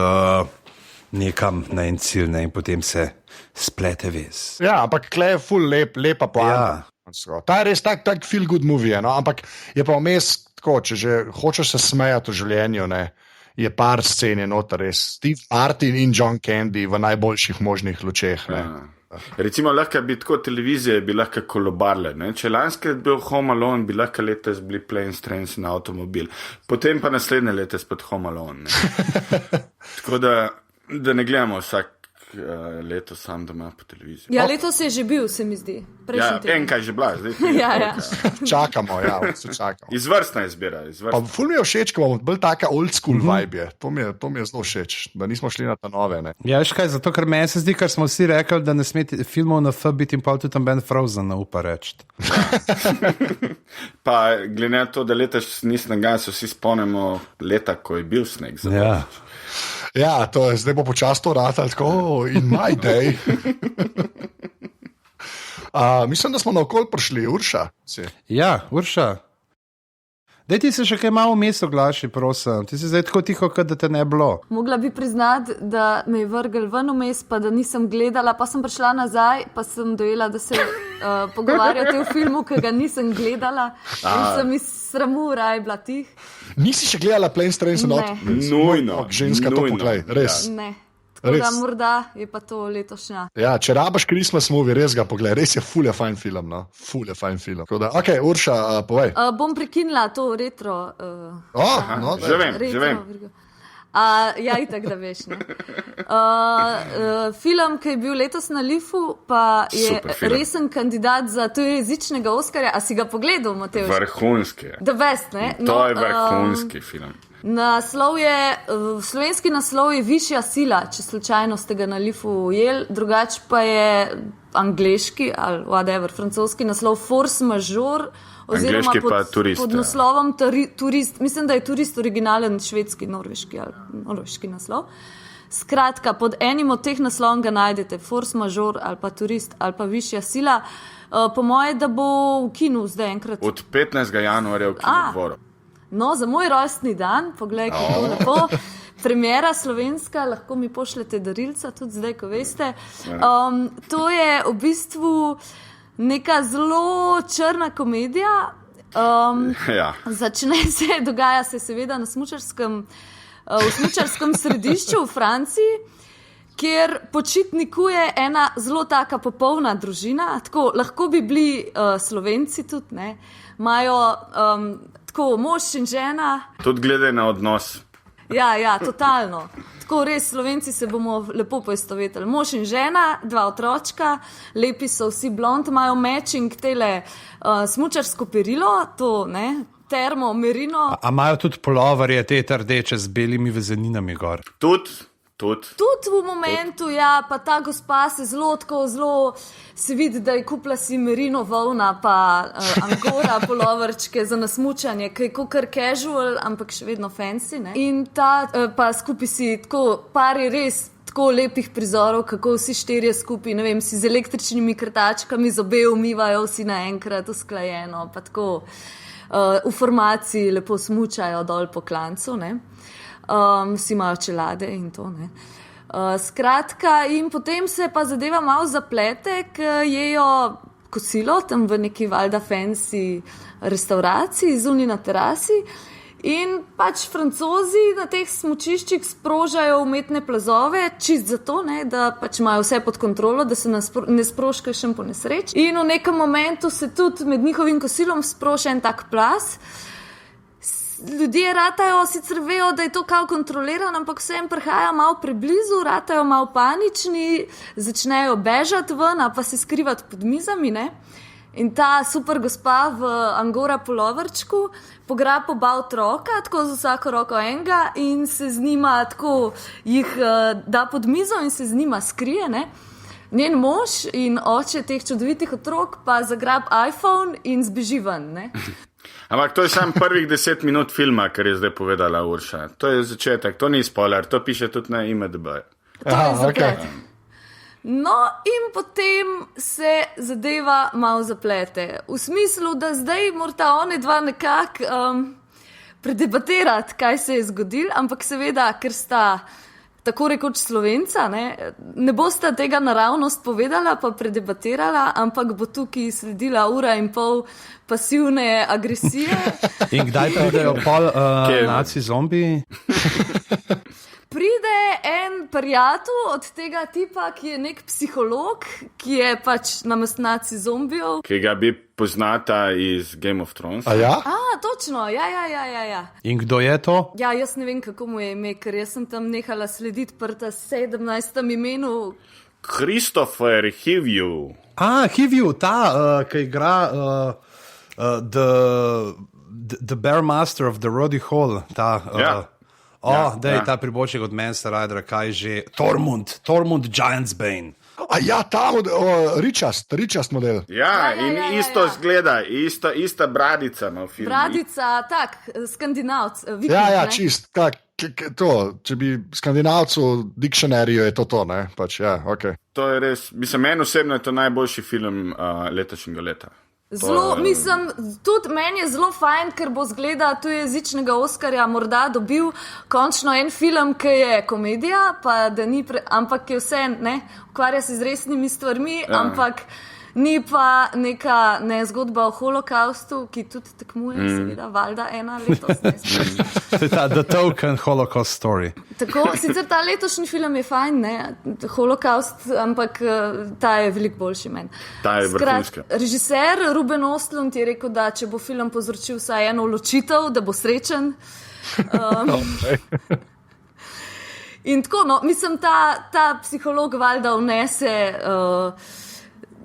[SPEAKER 3] nekam na en cilj, ne, in potem se splete vez.
[SPEAKER 2] Ja, ampak kle je ful lepa poanta. Ja. Ta je res tak feel good movie, no? Ampak je pa vmes tako, če že hočeš se smejati v življenju, ne, je par scen noter res. Steve Martin in John Candy v najboljših možnih lučeh.
[SPEAKER 1] Recimo, lahko bi tako televizije bi lahko kolobarle. Ne? Če lanske bil Home Alone, bi lahko letos bili Planes, Trains in Automobil. Potem pa naslednje letos spet Home Alone. Tako da ne gledamo vsak leto sam doma po televiziji.
[SPEAKER 4] Ja, letos je že bil, se mi zdi.
[SPEAKER 1] Enkaj že bila.
[SPEAKER 4] Ja.
[SPEAKER 2] Čakamo.
[SPEAKER 1] Izvrstna izbira.
[SPEAKER 2] Pa ful mi je všeč, ko imamo bolj taka old school vibe. To mi je zelo všeč, da nismo šli na ta nove. Ne?
[SPEAKER 3] Ja, veš kaj, zato ker meni se zdi, ker smo vsi rekli, da ne smeti filmov na F biti in pa tudi tam Ben Frozen upa reči.
[SPEAKER 1] Pa glede na to, da letaš ni snega, se vsi spomnimo leta, ko je bil sneg.
[SPEAKER 2] Ja, to je, zdaj bo počasno ratal, tako in my day. Mislim, da smo naokoli prišli, Urša.
[SPEAKER 3] Ja, Urša. Daj ti se še kaj malo vmes oglaši, prosim. Ti si zdaj tako tiho, kot da te ne bilo.
[SPEAKER 4] Mogla bi priznati, da me je vrgel ven vmes, pa da nisem gledala, pa sem prišla nazaj, pa sem dojela, da se pogovarjate o filmu, ki ga nisem gledala in sem iz sramu raje bila tih.
[SPEAKER 2] Nisi še gledala Planes, Trains and Automobiles?
[SPEAKER 1] Nujno.
[SPEAKER 2] Ženska, to poglej, res.
[SPEAKER 4] Ne. Tako da morda je pa to letošnja.
[SPEAKER 2] Ja, če rabaš Christmas movie, res ga poglej, res je ful je fajn film, no. Ful je fajn film. Da, ok, Urša, povej.
[SPEAKER 4] Bom prekinila to retro.
[SPEAKER 1] Že vem.
[SPEAKER 4] Ja, itak, da veš. Film, ki je bil letos na Lifu, pa je resen kandidat za tujejezičnega Oskarja. A si ga pogledal, Matevž?
[SPEAKER 1] Vrhunski.
[SPEAKER 4] The best, ne?
[SPEAKER 1] To je vrhunski film.
[SPEAKER 4] Slovenski naslov je Višja sila, če slučajno ste ga na Lifu ujeli, drugače pa je angleški ali whatever, francoski naslov Force Majeure, oziroma pod naslovom Turist. Mislim, da je Turist originalen švedski, norveški ali norveški naslov. Skratka, pod enim od teh naslovom ga najdete, Force Majeure ali pa Turist ali pa Višja sila. Po moje, da bo v kinu zdaj enkrat.
[SPEAKER 1] Od 15. januarja v kinodvoru.
[SPEAKER 4] No, za moj rojstni dan, poglej, kako lepo. Premiera slovenska, lahko mi pošljete darilca, tudi zdaj, ko veste. To je v bistvu neka zelo črna komedija. Dogaja se seveda v smučarskem središču v Franciji, kjer počitnikuje ena zelo taka popolna družina. Tako, lahko bi bili Slovenci tudi, ne. Imajo tako mož in žena.
[SPEAKER 1] Tudi glede na odnos.
[SPEAKER 4] Ja, totalno. Tako res, Slovenci se bomo lepo poistovetili. Mož in žena, 2 otročka, lepi so vsi blond, imajo matching tele smučarsko perilo, to, ne, termo, merino.
[SPEAKER 3] A imajo tudi polovarje, te rdeče z belimi vezeninami gor?
[SPEAKER 4] Tudi v momentu, ja, pa ta gospa se zelo se vidi, da je kupila si merino volna, pa angora polovrčke za nasmučanje, ki je kakor casual, ampak še vedno fancy, ne. In ta pa skupaj si tako pari res tako lepih prizorov, kako vsi 4 skupaj, ne vem, si z električnimi krtačkami zobe umivajo vsi naenkrat usklajeno, pa tako v formaciji lepo smučajo dol po klancu, ne. Vsi imajo čelade in to, ne. Skratka, in potem se pa zadeva malo zaplete, ker jejo kosilo tam v neki valjda fancy restauraciji, zunaj na terasi, in pač Francozi na teh smučiščih sprožajo umetne plazove, čist zato, ne, da pač imajo vse pod kontrolo, da se ne sproži kakšen po nesreči. In v nekem momentu se tudi med njihovim kosilom sproži en tak plaz. Ljudje ratajo, sicer vejo, da je to kao kontrolirano, ampak vsem prihaja malo preblizu, ratajo malo panični, začnejo bežati ven, pa se skrivati pod mizami, ne. In ta super gospa v angora polovrčku pograbi oba otroka, tako z vsako roko enega, in se z njima tako jih da pod mizo in se z njima skrije, ne. Njen mož in oče teh čudovitih otrok pa zagrabi iPhone in zbeži ven, ne.
[SPEAKER 1] Ampak to je samo prvih 10 minut filma, kar je zdaj povedala Urša. To je začetek, to ni spoiler, to piše tudi na IMDb.
[SPEAKER 2] Okay.
[SPEAKER 4] No, in potem se zadeva malo zaplete. V smislu, da zdaj morata one dva nekako predebatirati, kaj se je zgodilo, ampak seveda, ker sta tako rekoč Slovenca, ne bosta tega naravnost povedala pa predebatirala, ampak bo tukaj sledila 1,5 ure pasivne agresije.
[SPEAKER 3] In kdaj pridejo pol naci zombiji?
[SPEAKER 4] Pride en prijatelj od tega tipa, ki je nek psiholog, ki je pač namestnaci zombijev.
[SPEAKER 1] Ki ga bi poznata iz Game of Thrones.
[SPEAKER 2] A ja?
[SPEAKER 4] Točno, ja.
[SPEAKER 3] In kdo je to?
[SPEAKER 4] Ja, jaz ne vem, kako mu je ime, ker jaz sem tam nehala slediti prta 17. imenu.
[SPEAKER 1] Christopher Hivju.
[SPEAKER 3] Hivju, ta, ki igra the Bear Master of the Roddy Hall, ta... ta priboček od Manchester Ridera, kaj že? Tormund Giantsbane.
[SPEAKER 2] Ta Richast model.
[SPEAKER 1] Ja, isto zgleda, ista bradica ima v filmu.
[SPEAKER 4] Bradica, tak, skandinavc.
[SPEAKER 2] Ja, čist, tak, to, če bi skandinavcu v dikcionariju je to, ne? Pač, ja, ok.
[SPEAKER 1] To je res, mislim, meni osebno je to najboljši film letošnjega leta.
[SPEAKER 4] Zelo, mislim, tudi meni je zelo fajn, ker bo zgleda tujezičnega Oskarja morda dobil končno en film, ki je komedija, pa da ni, ampak je vse, ne, ukvarja se z resnimi stvarmi, ampak ni pa neka zgodba o holokaustu, ki tudi tekmuje, seveda, valjda ena letos.
[SPEAKER 3] To je ta The Token Holocaust Story.
[SPEAKER 4] Tako, sicer ta letošnji film je fajn, ne, holokaust, ampak ta je veliko boljši meni.
[SPEAKER 1] Ta je vrhunska.
[SPEAKER 4] Režiser Ruben Ostlund je rekel, da če bo film povzročil vsaj eno ločitev, da bo srečen. In tako, no, mislim, ta psiholog valjda vnese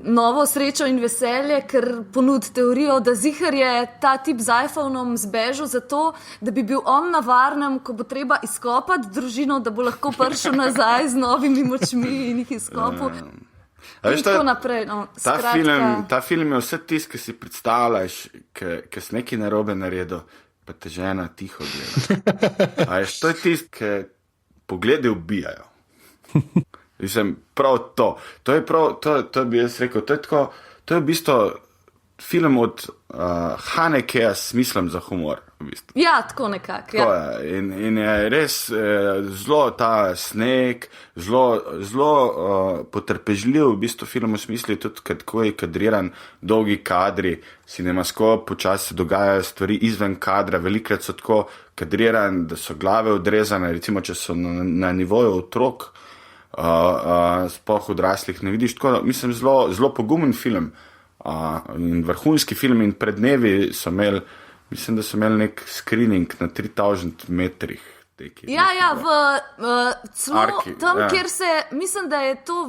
[SPEAKER 4] novo srečo in veselje, ker ponudi teorijo, da zihar je ta tip z iPhonom zbežal zato, da bi bil on na varnem, ko bo treba izkopati družino, da bo lahko prišel nazaj z novimi močmi in jih izkopal. In tako naprej. No.
[SPEAKER 1] Ta film je vse tisto, ki si predstavljaš, ki si nekaj narobe naredil, pa te žena tiho gleda. To je tisto, ki poglede ubijajo. Mislim, prav to. To bi jaz rekel, to je v bistvu film od Hanekeja s smislom za humor. V bistvu.
[SPEAKER 4] Ja, tako nekako. Ja.
[SPEAKER 1] In je res zelo ta sneg, zelo potrpežljiv v bistvu film v smislu, tudi kako je kadriran, dolgi kadri, cinemaskop, počasi se dogajajo stvari izven kadra, velikrat so tako kadriran, da so glave odrezane, recimo, če so na nivoju otrok, sploh odraslih ne vidiš, tako da mislim zelo pogumen film in vrhunski film in pred dnevi so imeli, mislim, da so imeli nek screening na 3000 metrih.
[SPEAKER 4] Ja, celo Arki, tam, kjer se, mislim, da je to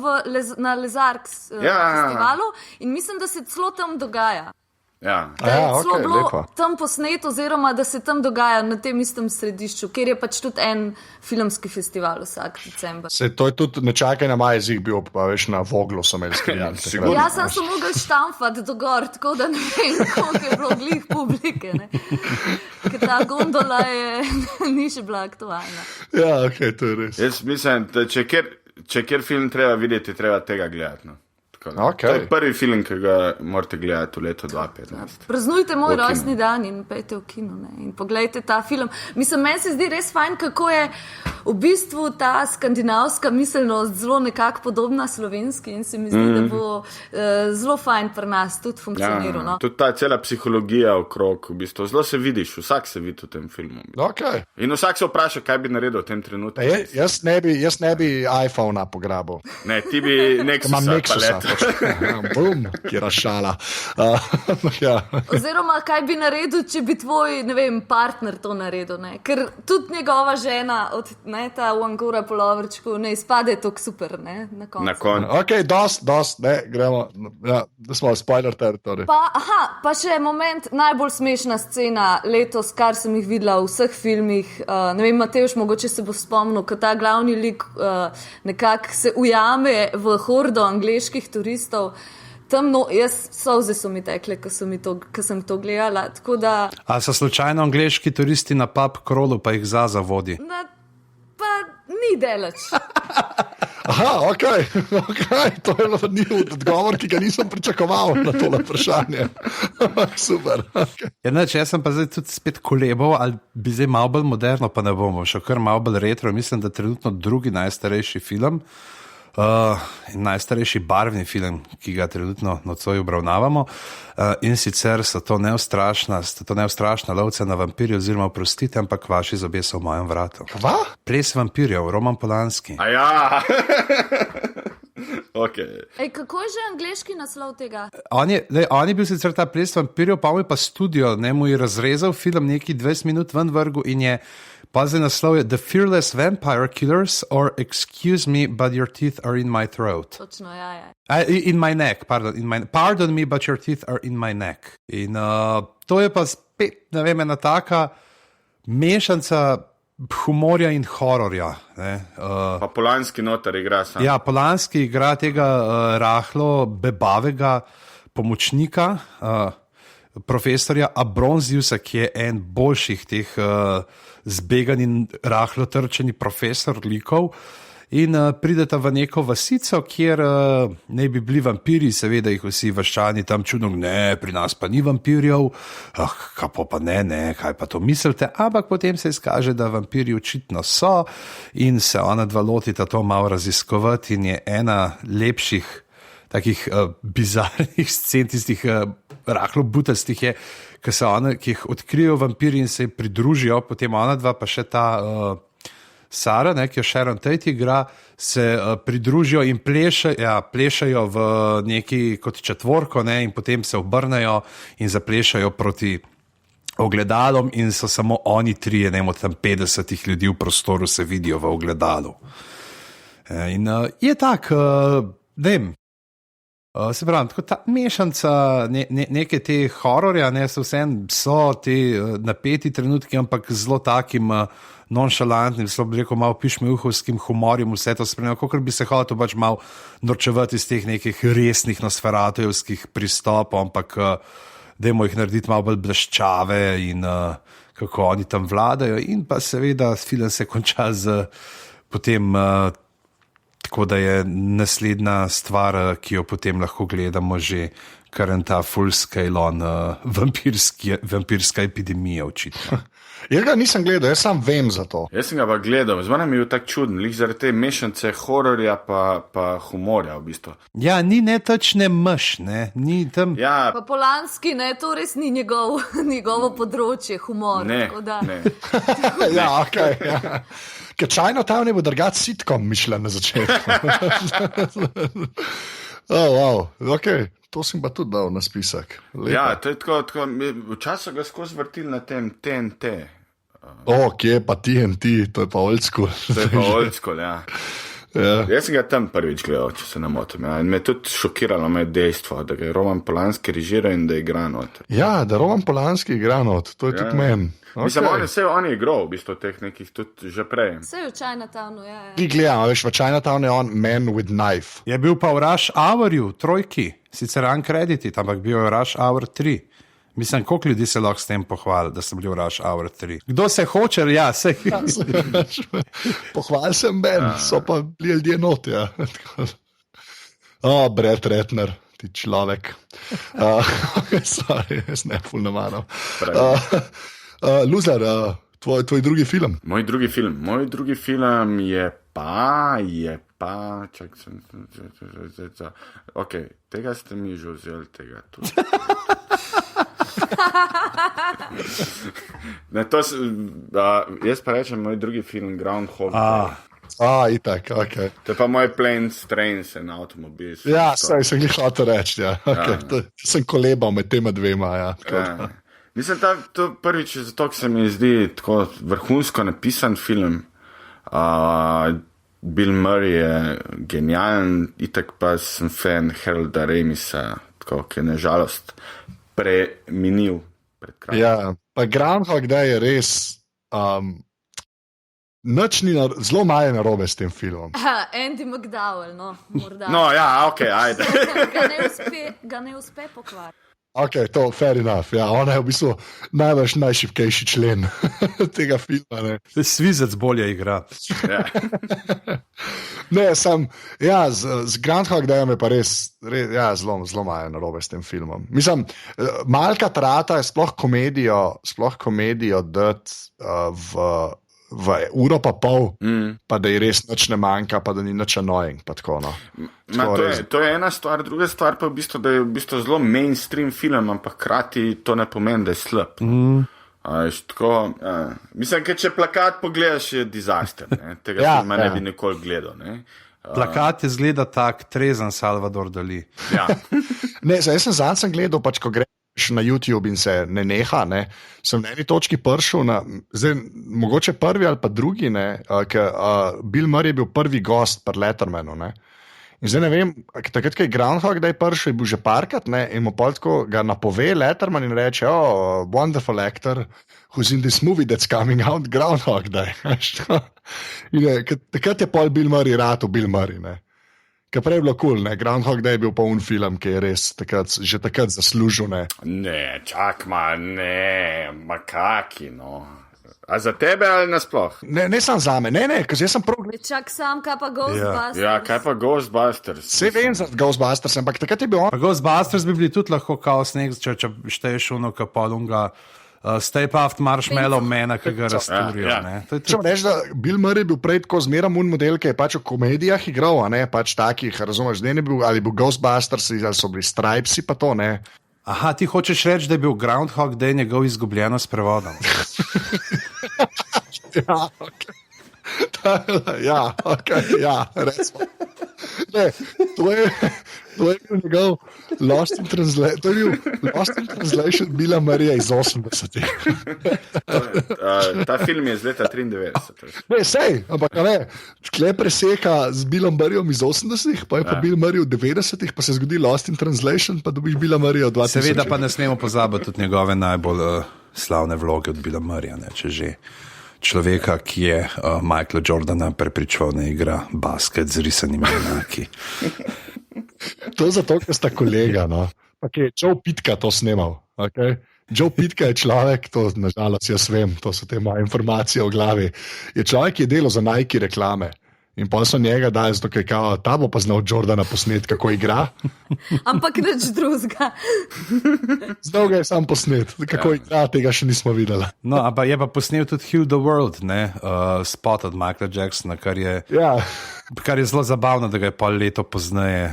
[SPEAKER 4] na Lezarks festivalu in mislim, da se celo tam dogaja.
[SPEAKER 1] Ja.
[SPEAKER 4] Da je celo bilo tam posneto, oziroma da se tam dogaja na tem istem središču, kjer je pač tudi en filmski festival vsak december.
[SPEAKER 2] To je tudi nečakaj na majezih bil, pa veš, na Voglu so imeli skrijan.
[SPEAKER 4] Jaz sem se mogel štamfati do gor, tako da ne vem, koliko je bilo glih publike, ne. Ker ta gondola ni še bila aktualna.
[SPEAKER 2] Ja, to je res.
[SPEAKER 1] Jaz mislim, da če kjer film treba videti, treba tega gledati, no. To je prvi film, ki ga morate gledati v letu 2015.
[SPEAKER 4] Praznujte moj rojstni dan in pejte v kino, ne? In pogledajte ta film. Mislim, meni se zdi res fajn, kako je v bistvu ta skandinavska miselnost zelo nekako podobna slovenski in se mi zdi, da bo zelo fajn pri nas tudi funkcioniral. No?
[SPEAKER 1] Tudi ta cela psihologija okrog, v bistvu, zelo se vidiš, vsak se vidi v tem filmu.
[SPEAKER 2] Okay.
[SPEAKER 1] In vsak se vpraša, kaj bi naredil v tem trenutku.
[SPEAKER 2] Jaz ne bi iPhona pograbil.
[SPEAKER 1] Ne, ti bi Nexusa
[SPEAKER 2] Bum, kjera šala.
[SPEAKER 4] Oziroma, kaj bi naredil, če bi tvoj, ne vem, partner to naredil, ne? Ker tudi njegova žena od ta v Angora polovrčku ne izpade tako super, ne? Na koncu.
[SPEAKER 2] Ok, dost, ne, gremo, da smo spoiler territory.
[SPEAKER 4] Pa še moment, najbolj smešna scena letos, kar sem jih videla v vseh filmih, ne vem, Matevž, mogoče se bo spomnil, ko ta glavni lik nekako se ujame v hordo angleških turistov. Tam, solze so mi tekle, ko sem to gledala. Da...
[SPEAKER 3] A so slučajno angleški turisti na pub crawlu, pa jih Zaza vodi?
[SPEAKER 4] Pa ni deleč.
[SPEAKER 2] Ok, to je njihov odgovor, ki ga nisem pričakoval na tole vprašanje. Super. Okay.
[SPEAKER 3] Jaz sem pa zdaj tudi spet kolebal, ali bi zdaj malo bolj moderno, pa ne bomo, še kar malo bolj retro. Mislim, da trenutno drugi najstarejši film, najstarejši barvni film, ki ga trenutno nocoj obravnavamo, in sicer so to neustrašna lovca na vampirje, oziroma oprostite, ampak vaši zobje so v mojem vratu.
[SPEAKER 2] Kva?
[SPEAKER 3] Ples vampirjev, Roman Polanski.
[SPEAKER 1] Ja. Okay.
[SPEAKER 4] Kako je že angleški naslov tega?
[SPEAKER 3] On je bil sicer ta Ples vampirjev, pa mu je pa studio, mu je razrezal film neki 20 minut ven vrgu in je pazi naslov je The Fearless Vampire Killers or Excuse me, but your teeth are in my throat.
[SPEAKER 4] Točno, ja.
[SPEAKER 3] In my neck, pardon me, but your teeth are in my neck. In to je pa spet, ne vem, ena taka mešanca humorja in hororja.
[SPEAKER 1] Pa Polanski notar igra sam.
[SPEAKER 3] Ja, Polanski igra tega rahlo bebavega pomočnika, profesorja Abronziusa, ki je en boljših teh zbegan in rahlo trčeni profesor likov. in prideta v neko vasico, kjer ne bi bili vampiri, seveda jih vsi vaščani tam čudno, ne, pri nas pa ni vampirjev, kako pa ne, kaj pa to mislite, ampak potem se izkaže, da vampiri očitno so in se ona dva lotita to malo raziskovati in je ena lepših takih bizarnih scen, tistih rahlo butastih je, ki jih odkrijejo vampiri in se pridružijo, potem ona dva pa še ta Sara, ki jo Sharon Tate igra, se pridružijo in plešajo v neki kot četvorko, in potem se obrnejo in zaplešajo proti ogledalom in so samo oni trije, od tam 50 ljudi v prostoru se vidijo v ogledalu. In je tak, se pravi, tako ta mešanca neke te hororja, so te napeti trenutki, ampak zelo takim nonšalantnim, zelo bi rekel malo pišmeuhovskim humorjem vse to spremljal, kakor bi se hotel pač malo norčevati iz teh nekih resnih nosferatojevskih pristopov, ampak dajmo jih narediti malo bolj bleščave in kako oni tam vladajo in pa seveda film se konča z potem tako da je naslednja stvar, ki jo potem lahko gledamo že kar en ta full scale on vampirska epidemija očitno.
[SPEAKER 2] Jaz ga nisem gledal, jaz sam vem za to.
[SPEAKER 1] Jaz sem ga pa gledal, zmeraj mi je bil tak čuden, lih zaradi te mešance hororja pa humorja v bistvu.
[SPEAKER 3] Ja, ni netočne mš, ni tam...
[SPEAKER 1] Ja,
[SPEAKER 4] Pa Polanski, to res ni njegovo področje, humor.
[SPEAKER 1] ne.
[SPEAKER 2] Ja, okej. Ja. Ker Chinatown je bil drugače sitkom mišljen na začetku. Wow, okej. To sem pa tudi dal na spisek. Lepa.
[SPEAKER 1] Ja, to je tako včasih ga skozi vrtil na tem TNT.
[SPEAKER 2] Kje pa TNT, to je pa old school.
[SPEAKER 1] To je pa old school, ja.
[SPEAKER 2] Ja.
[SPEAKER 1] Jaz sem ga tam prvič gledal, če se ne motim. Ja. In me je tudi šokiralo dejstvo, da ga je Roman Polanski režiral in da je igral not.
[SPEAKER 2] Ja, da Roman Polanski igra not, to je tudi meni.
[SPEAKER 1] Mislim, on je igral v bistvu teh nekih tudi že prej.
[SPEAKER 4] Vse je v Chinatownu, ja.
[SPEAKER 2] Ti gledam, veš, v Chinatownu je on Man with Knife.
[SPEAKER 3] Je bil pa v Rush Hourju, trojki, sicer uncredited, ampak bil je v Rush Hour 3. Mislim, koliko ljudi se lahko s tem pohvali, da so bili v Rush Hour 3. Kdo se hoče, ja, se
[SPEAKER 2] Pohval sem Ben, so pa bili ljudje not, ja. Brett Ratner, ti človek. Sorry, jaz ne ful namano. Loser, tvoj drugi film.
[SPEAKER 1] Moj drugi film je pa, čak sem, ok, tega ste mi že vzeli, tega tudi. Ne, jaz pa rečem, moj drugi film, Groundhog Day.
[SPEAKER 2] Itak, ok.
[SPEAKER 1] To je pa moj Planes, Trains and Automobiles.
[SPEAKER 2] Ja, sem jih hotel reči, ja. Okay. Sem kolebal med tema dvema, ja.
[SPEAKER 1] Mislim, to prvič zato, ker se mi zdi tako vrhunsko napisan film. Bill Murray je genijalen, itak pa sem fan Harolda Ramisa, tako, ki je nažalost preminil pred krajem.
[SPEAKER 2] Ja, pa Groundhog Day je res zelo malo narobe s tem filmom.
[SPEAKER 4] Andy McDowell, morda.
[SPEAKER 1] No, ja, ok, ajde.
[SPEAKER 4] ga ne uspe pokvariti.
[SPEAKER 2] Ok, to fair enough. Ja, ona je v bistvu najšibkejši člen tega filma. Ne.
[SPEAKER 3] Svizec bolje igra.
[SPEAKER 1] Ja.
[SPEAKER 2] Ne, z Groundhog Dayom je pa res zelo malo narobe s tem filmom. Mislim, malka trata je sploh komedijo dati v uro pa pol, pa da je res nič ne manjka, pa da ni nič annoying.
[SPEAKER 1] To je ena stvar, druga stvar pa da je v bistvu zelo mainstream film, ampak hkrati to ne pomeni, da je slab. Mislim, ker če plakat pogledaš, je disaster. Tega filma ne bi nikoli gledal.
[SPEAKER 3] Plakat je zgleda tak, trezen Salvador Dali.
[SPEAKER 1] Ja.
[SPEAKER 2] Jaz sem gledal, pač, ko greš na YouTube in se ne neha, sem na eni točki prišel mogoče prvi ali pa drugi, ker Bill Murray je bil prvi gost pri Lettermanu, in zdaj ne vem, takrat, ko je Groundhog Day prišel, je bil že parkrat, in mu polsko ga napove Letterman in reče, wonderful actor, who's in this movie that's coming out, Groundhog Day. Takrat je pol Bill Murray rad v Bill Murray, Ker prej je bilo cool, Groundhog Day je bil pa film, ki je res že takrat zaslužil,
[SPEAKER 1] Ne, čak ma, makaki, A za tebe ali nasploh?
[SPEAKER 2] Ne sam za me, ne, ker jaz sem prav gledal.
[SPEAKER 4] Čak sam, kaj pa Ghostbusters.
[SPEAKER 1] Ja, kaj pa Ghostbusters?
[SPEAKER 2] Vse vem za Ghostbusters, ampak takrat je bil on.
[SPEAKER 3] Pa Ghostbusters bi bili tudi lahko kaos nek, če šteješ uno kapolunga. Stay puft Marshmallow Mena, ki ga razturijo.
[SPEAKER 1] Ja.
[SPEAKER 2] Če rečem, da Bill Murray je bil prej tako zmeraj model, ki je pač v komedijah igral, a ne pač takih, razumeš, da ne bil ali bil Ghostbusters ali so bili Stripesi, pa to ne.
[SPEAKER 3] Aha, ti hočeš reči, da je bil Groundhog Day njegov izgubljeno s prevodom.
[SPEAKER 2] Ja, okay. Recimo. Ne, to je bil njegov Lost in Translation Billa Murraya iz 80-ih.
[SPEAKER 1] Ta film je iz leta 93.
[SPEAKER 2] Ne, sej, ampak ne, tkle preseka z Billom Murrayom iz 80-ih, pa je pa Bill Murray v 90-ih, pa se zgodi Lost in Translation, pa dobiš Billa Murraya v 2000.
[SPEAKER 3] Seveda pa ne smemo pozabiti tudi njegove najbolj slavne vloge od Billa Murraya, če že. Človeka, ki je Michaela Jordana prepričal, da igra basket z risanimi enaki.
[SPEAKER 2] To je zato, ker sta kolega. No? Okay, Joe Pitka to snimal. Okay? Joe Pitka je človek, to nažalost jaz vem, to so te moje informacije v glavi. Je človek, ki je delal za Nike reklame. In pa so njega dali, zato ker kao, ta bo pa znal Jordana posnet, kako igra.
[SPEAKER 4] Ampak nič drugega.
[SPEAKER 2] Znal ga je sam posnet, kako igra, tega še nismo videli.
[SPEAKER 3] No, ampak je pa posnel tudi Heal the World, spot od Michaela Jacksona, kar je zelo zabavno, da ga je pol leto pozneje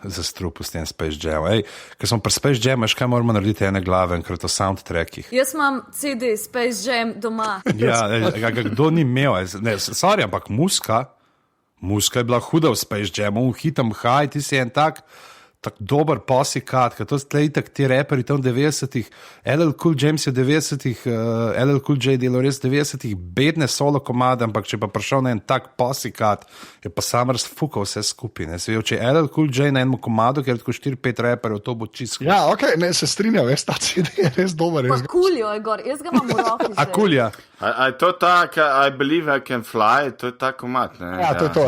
[SPEAKER 3] zastrupil s tem Space Jam. Ker smo pri Space Jam, kaj moramo narediti ene glave, ker to soundtrackih.
[SPEAKER 4] Jaz imam CD Space Jam doma.
[SPEAKER 3] Ja, kdo ni imel, sorry, ampak Muska je bila huda v Space Jamu, hitam haj, ti si en tak dober posikat, ker to ste itak ti reperi tam v 90-ih, LL Cool James je v 90-ih, LL Cool J delo res v 90-ih, bedne solo komade, ampak če pa prišel na en tak posikat, je pa sam razfukal vse skupine. Če je LL Cool J na enem komadu, ker je tako 4-5 reperjev, to bo čisto.
[SPEAKER 2] Ja, ok, ne, se strinjam, ta CD je res dober.
[SPEAKER 4] Pa Coolio je gor, jaz ga imam v roki.
[SPEAKER 3] A Coolja?
[SPEAKER 1] A je to ta, I Believe I Can Fly, to je ta komad, ne?
[SPEAKER 2] Ja, to je to.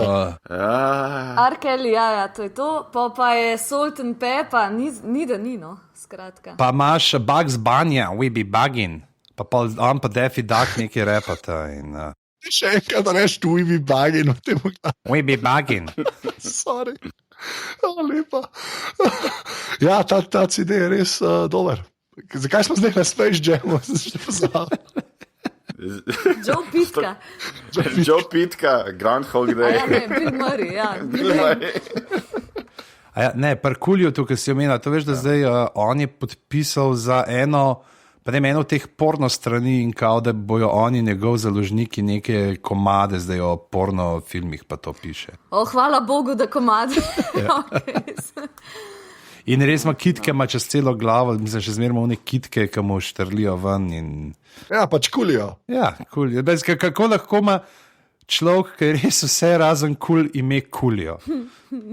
[SPEAKER 4] R. Kelly, ja, to je to, pa je Salt and Pepper, ni da ni, no, skratka.
[SPEAKER 3] Pa imaš Bugs Bunny, We Be Buggin', pa on pa Daffy Duck neki repata in...
[SPEAKER 2] Še enkrat reš, We Be Buggin'.
[SPEAKER 3] We Be Buggin'.
[SPEAKER 2] Sorry. Lepa. Ja, ta CD je res dober. Zakaj smo zdaj na Space Jamu?
[SPEAKER 4] Joe Pitka.
[SPEAKER 1] Joe Pitka, Groundhog Day.
[SPEAKER 4] Ja, ne, Bill Murray, ja.
[SPEAKER 3] Ne, pri Coolju tukaj si omenil, to veš, da zdaj on je podpisal za eno od teh porno strani in kao, da bojo oni njegov založniki neke komade zdaj o porno filmih, pa to piše.
[SPEAKER 4] Hvala Bogu, da komade.
[SPEAKER 3] In res ima kitke, ima čez celo glavo, mislim, še zmeraj one kitke, ki mu štrlijo ven.
[SPEAKER 2] Ja, pač Coolio.
[SPEAKER 3] Ja, Coolio. Kako lahko ima človek, ki je res vse razen cool ime Coolio?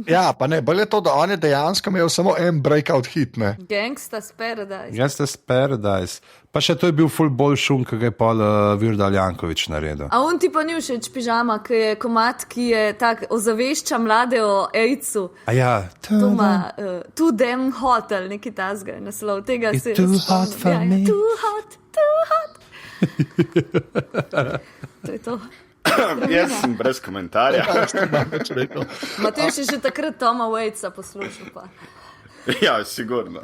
[SPEAKER 2] Ja, pa ne, bolje to, da on je dejansko imel samo en breakout hit, ne?
[SPEAKER 4] Gangsta's Paradise.
[SPEAKER 3] Gangsta's Paradise. Pa še to je bil ful bolj šum, ki ga je pol Virdal Janković naredil.
[SPEAKER 4] A on ti pa ni všeč pižama, ki je komad, ki je tak ozavešča mlade o AIDS-u.
[SPEAKER 3] A ja.
[SPEAKER 4] To ima Too Damn Hot ali neki tasga naslov tega.
[SPEAKER 3] It's too hot for me.
[SPEAKER 4] Too hot, too hot. To je to.
[SPEAKER 1] Jaz sem brez komentarja.
[SPEAKER 4] Matej še že takrat Toma Waitsa poslušal pa.
[SPEAKER 1] Ja, sigurno.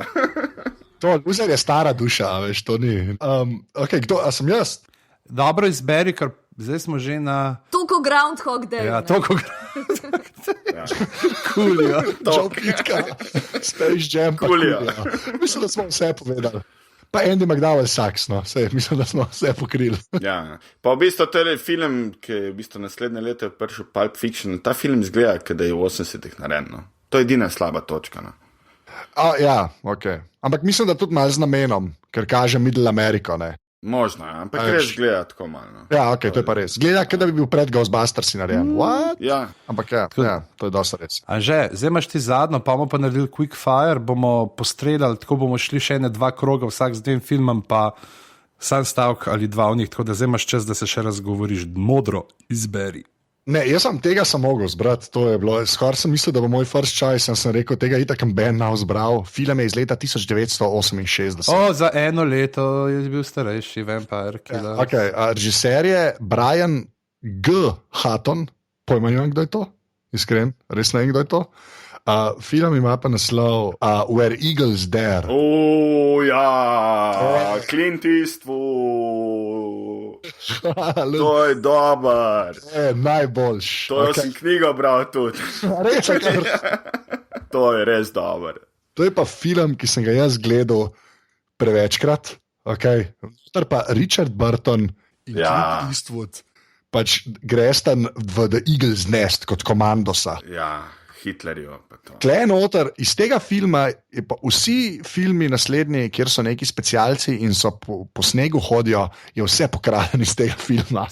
[SPEAKER 2] To je stara duša, veš, to ni. Ok, kdo, a sem jaz?
[SPEAKER 3] Dobro izberi, ker zdaj smo že na...
[SPEAKER 4] Toko Groundhog Day.
[SPEAKER 3] Ja, toko Groundhog Day. Coolio.
[SPEAKER 2] Joe Pitka, Space Jam,
[SPEAKER 1] Coolio.
[SPEAKER 2] Mislim, da smo vse povedali. Pa Andy McDowell Sachs, no, mislim, da smo vse pokrili.
[SPEAKER 1] Ja, pa v bistvu to je film, ki je v bistvu naslednje leto prišel Pulp Fiction. Ta film izgleda, da je v 80-ih narejen. No. To je edina slaba točka. No.
[SPEAKER 2] Ja, ok. Ampak mislim, da tudi malo z namenom, ker kaže Middle Americo, ne.
[SPEAKER 1] Možno, ampak res gleda tako malo.
[SPEAKER 2] Ja, ok, to je pa res. Gleda, da bi bil pred Ghostbusters narejen. What?
[SPEAKER 1] Ja.
[SPEAKER 2] Ampak ja, to je dosta res.
[SPEAKER 3] Anže, zdaj imaš ti zadnjo, pa bomo pa naredili quick fire, bomo postreljali, tako bomo šli še 2 kroga vsak z 2 filmom, pa sam stavek ali 2 v njih, tako da zdaj imaš čas, da se še razgovoriš. Modro izberi.
[SPEAKER 2] Ne, tega sem mogel zbrati, to je bilo. Skoraj sem mislil, da bo moj first choice, sem rekel, tega itak Ben nav zbral. Film je iz leta 1968.
[SPEAKER 3] Za eno leto je bil starejši Vampire Killer.
[SPEAKER 2] Okay, režiser je Brian G. Hutton, pojma nimam, kdo je to? Iskren, res ne vem, kdo je to. Film ima pa naslov Where Eagles Dare.
[SPEAKER 1] Ja, Clint Eastwood. To je dober.
[SPEAKER 2] Najboljši.
[SPEAKER 1] To sem knjigo bral tudi.
[SPEAKER 2] Res,
[SPEAKER 1] To je res dober.
[SPEAKER 2] To je pa film, ki sem ga jaz gledal prevečkrat. Okay. Pa Richard Burton in Clint Eastwood pač greš tam v The Eagle's Nest kot komandosa.
[SPEAKER 1] Ja, Hitlerju.
[SPEAKER 2] Tle noter, iz tega filma, pa vsi filmi naslednji, kjer so neki specialci in so po snegu hodijo, je vse pokradeno iz tega filma.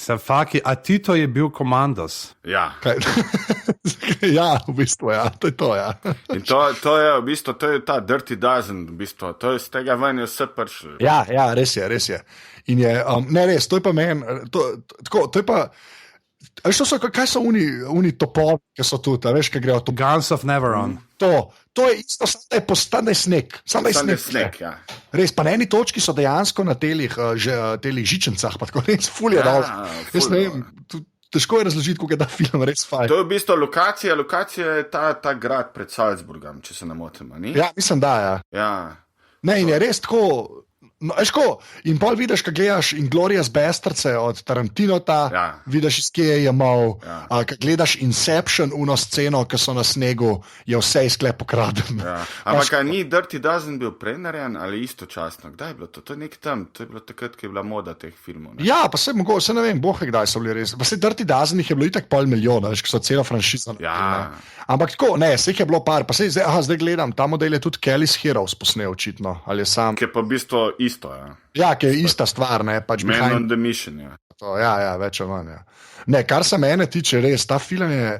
[SPEAKER 3] A Tito je bil komandos?
[SPEAKER 1] Ja.
[SPEAKER 2] Ja, v bistvu, ja. To je to, ja.
[SPEAKER 1] In to je v bistvu, to je ta Dirty Dozen, v bistvu, to je z tega ven je vse prišlo.
[SPEAKER 2] Ja, res je. In je, ne res, to je pa meni, to je pa, veš, kaj so oni topovi, ki so tudi, veš, kaj grejo to.
[SPEAKER 3] Guns of Neveron.
[SPEAKER 2] To je isto, samo postane sneg. Samo je sneg,
[SPEAKER 1] ja.
[SPEAKER 2] Res, pa na eni točki so dejansko na telih žičencah, pa tako res fulje dal. Jaz ne vem, težko je razložiti, kako je ta film res fajn.
[SPEAKER 1] To je v bistvu lokacija je ta grad pred Salzburgom, če se ne motim, ni?
[SPEAKER 2] Ja, mislim, da, ja.
[SPEAKER 1] Ja.
[SPEAKER 2] Ne, in je res tako. No, in pol vidiš, kaj gledaš Inglourious Basterds od Tarantinota, vidiš, iz kje je mal, kaj gledaš Inception, uno sceno, ki so na snegu, je vse izklep pokraden.
[SPEAKER 1] Ja. Ampak ni Dirty Dozen bil prej narejen ali istočasno? Kdaj je bilo to? To je nek tam, to je bilo takrat, ko je bila moda teh filmov. Ne?
[SPEAKER 2] Ja, pa se ne vem, bohe kdaj so bili res. Pa se Dirty Dozen jih je bilo itak pol milijona, veš, ki so celo franšizo.
[SPEAKER 1] Ja.
[SPEAKER 2] Ampak tako, ne, se jih je bilo par, pa se zdaj gledam, ta model je tudi Kelly's Heroes posnel očitno, ali je sam.
[SPEAKER 1] Ki je pa v bistvu isto, ja.
[SPEAKER 2] Ja, ki je ista stvar, ne, pač
[SPEAKER 1] Man on the Mission, ja.
[SPEAKER 2] Ja, več ali manj, ja. Ne, kar se mene tiče, res, ta film je,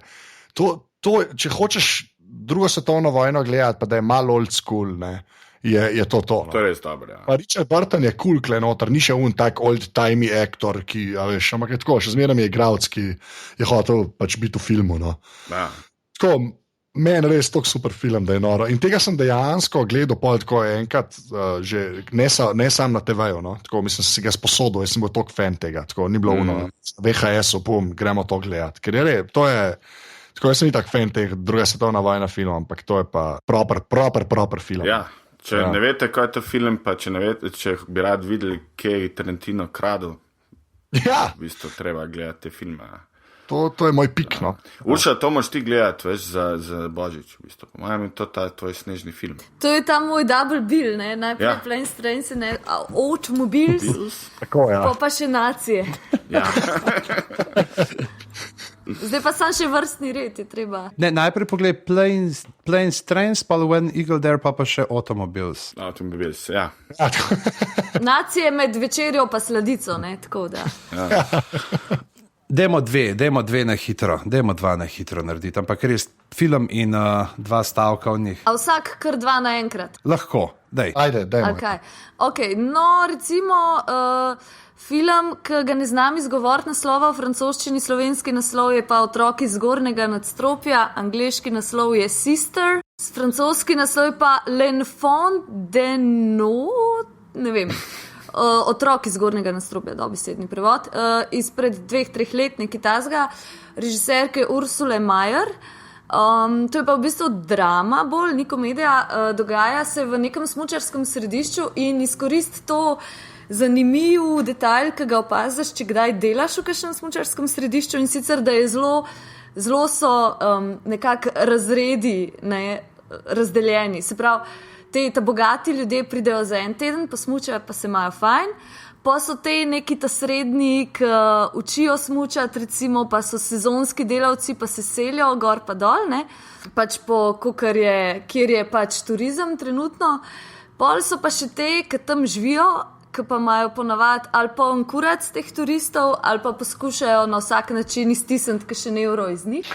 [SPEAKER 2] če hočeš drugo svetovno vojno gledati, pa da je malo old school, ne, je to. No.
[SPEAKER 1] To je res dobro, ja.
[SPEAKER 2] Pa Richard Burton je cool klenotar, ni še tak old-timey aktor, ki, veš, ampak je tako, še zmeraj je igralec, ki je hotel pač biti v filmu, no.
[SPEAKER 1] Ja.
[SPEAKER 2] Tako, meni res tako super film, da je noro. In tega sem dejansko gledal tako enkrat, že ne sam na TV-ju, no? Tako, mislim, si ga sposodil, jaz sem bil tok fan tega, tako ni bilo VHS-u, gremo to gledati. Ker to je, tako jaz sem ni tak fan teh druga svetovna vojna filmov, ampak to je pa proper film.
[SPEAKER 1] Ja, če ne veste, kaj je to film, pa če bi rad videli, kje je Tarantino kradel, v bistvu treba gledati te filme.
[SPEAKER 2] To je moj pik, no.
[SPEAKER 1] Urša, to moraš ti gledati, veš, za Božič, v bistvu. Po mojem je to ta tvoj snežni film.
[SPEAKER 4] To je ta moj double bill, ne? Najprej Planes, Trains and Automobiles,
[SPEAKER 2] tako, ja.
[SPEAKER 4] Pa še nacije.
[SPEAKER 1] Ja.
[SPEAKER 4] Zdaj pa sam še vrstni red je treba.
[SPEAKER 3] Ne, najprej pogledaj Planes, Trains, pa When Eagle Dare, pa še Automobiles.
[SPEAKER 1] Automobiles, ja.
[SPEAKER 4] Nacije med večerjo pa sladico, ne? Tako da.
[SPEAKER 1] Ja.
[SPEAKER 3] Dajmo dva na hitro narediti, ampak res film in dva stavka v njih.
[SPEAKER 4] A vsak kar dva naenkrat?
[SPEAKER 3] Lahko, daj.
[SPEAKER 2] Ajde, dajmo.
[SPEAKER 4] Okay, no, recimo film, ki ga ne znam izgovoriti naslova v francoščini, slovenski naslov je pa Otrok iz zgornjega nadstropja, angleški naslov je Sister, francoski naslov je pa L'Enfant de Not, ne vem. Otrok iz zgornjega nadstropja, dobesedni prevod, izpred 2-3 let, nekaj tazga, režiserke Ursule Mayer. To je pa v bistvu drama, bolj ni komedija, dogaja se v nekem smučarskem središču in izkoristi to zanimiv detajl, ki ga opaziš, če kdaj delaš v kakšnem smučarskem središču, in sicer, da je zelo so nekako razredi, ne, razdeljeni. Se pravi, ta bogati ljudje pridejo za en teden, pa smučajo, pa se imajo fajn. Pa so te neki ta srednji, ki učijo smučati, recimo, pa so sezonski delavci, pa se selijo gor pa dol, ne? Pač kjer je pač turizem trenutno. Pol so pa še te, ki tam živijo, ki pa imajo ponavadi ali pa kurac teh turistov, ali pa poskušajo na vsak način iztisniti kakšen evro iz njih.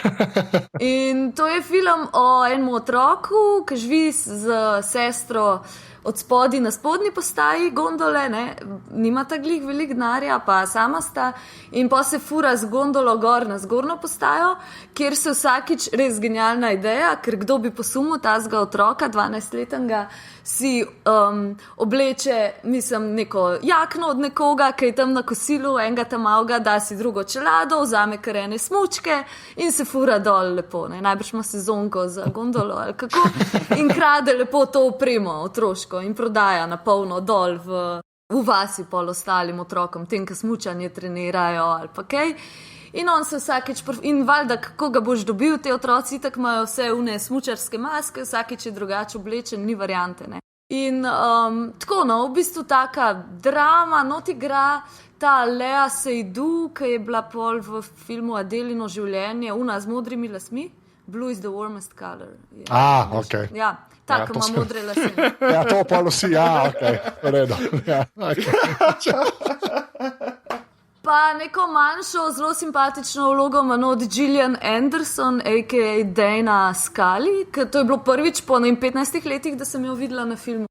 [SPEAKER 4] In to je film o enem otroku, ki živi z sestro od spodaj na spodnji postaji gondole, ne, nima ta glih velik denarja, pa sama sta, in pa se fura z gondolo gor na zgornjo postajo, kjer se vsakič res genialna ideja, ker kdo bi posumil tazga otroka, 12-letnega, si obleče, mislim, neko jakno od nekoga, ki je tam na kosilu, enega tam malga, da si drugo čelado, vzame karene smučke in se fura dol lepo, ne. Najbrž ima sezonko za gondolo ali kako, in krade lepo to opremo otroško in prodaja na polno dol v vasi pol ostalim otrokom, tem, ki smučanje trenirajo ali pa kaj. In on se vsakič, in valjda, kako ga boš dobil, te otroci tako imajo vse une smučarske maske, vsakič je drugače oblečen, ni variante, ne. In tako, no, v bistvu taka drama, not igra ta Lea Seydoux, ki je bila pol v filmu Adelino življenje, una z modrimi lasmi, Blue is the warmest color.
[SPEAKER 2] Ok.
[SPEAKER 4] Ja, tako ima modre lase.
[SPEAKER 2] Ja, to pa vsi, ok, v redu. Ja, okay.
[SPEAKER 4] Pa neko manjšo, zelo simpatično vlogo ima od Gillian Anderson, a.k.a. Dana Scully, ker to je bilo prvič po 15 letih, da sem jo videla na filmu.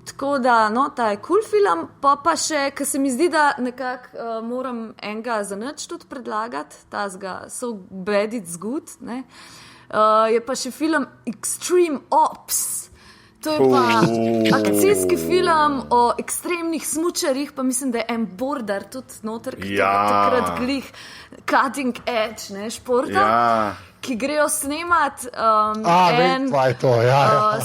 [SPEAKER 4] Tako da, no, ta je cool film, pa še, ker se mi zdi, da nekako moram enega za nič tudi predlagati, tazga So Bad It's Good, ne. Je pa še film Extreme Ops. To je pa akcijski film o ekstremnih smučarjih, pa mislim, da je en border tudi noter, ki takrat glih cutting edge, ne, športa, ki grejo snemat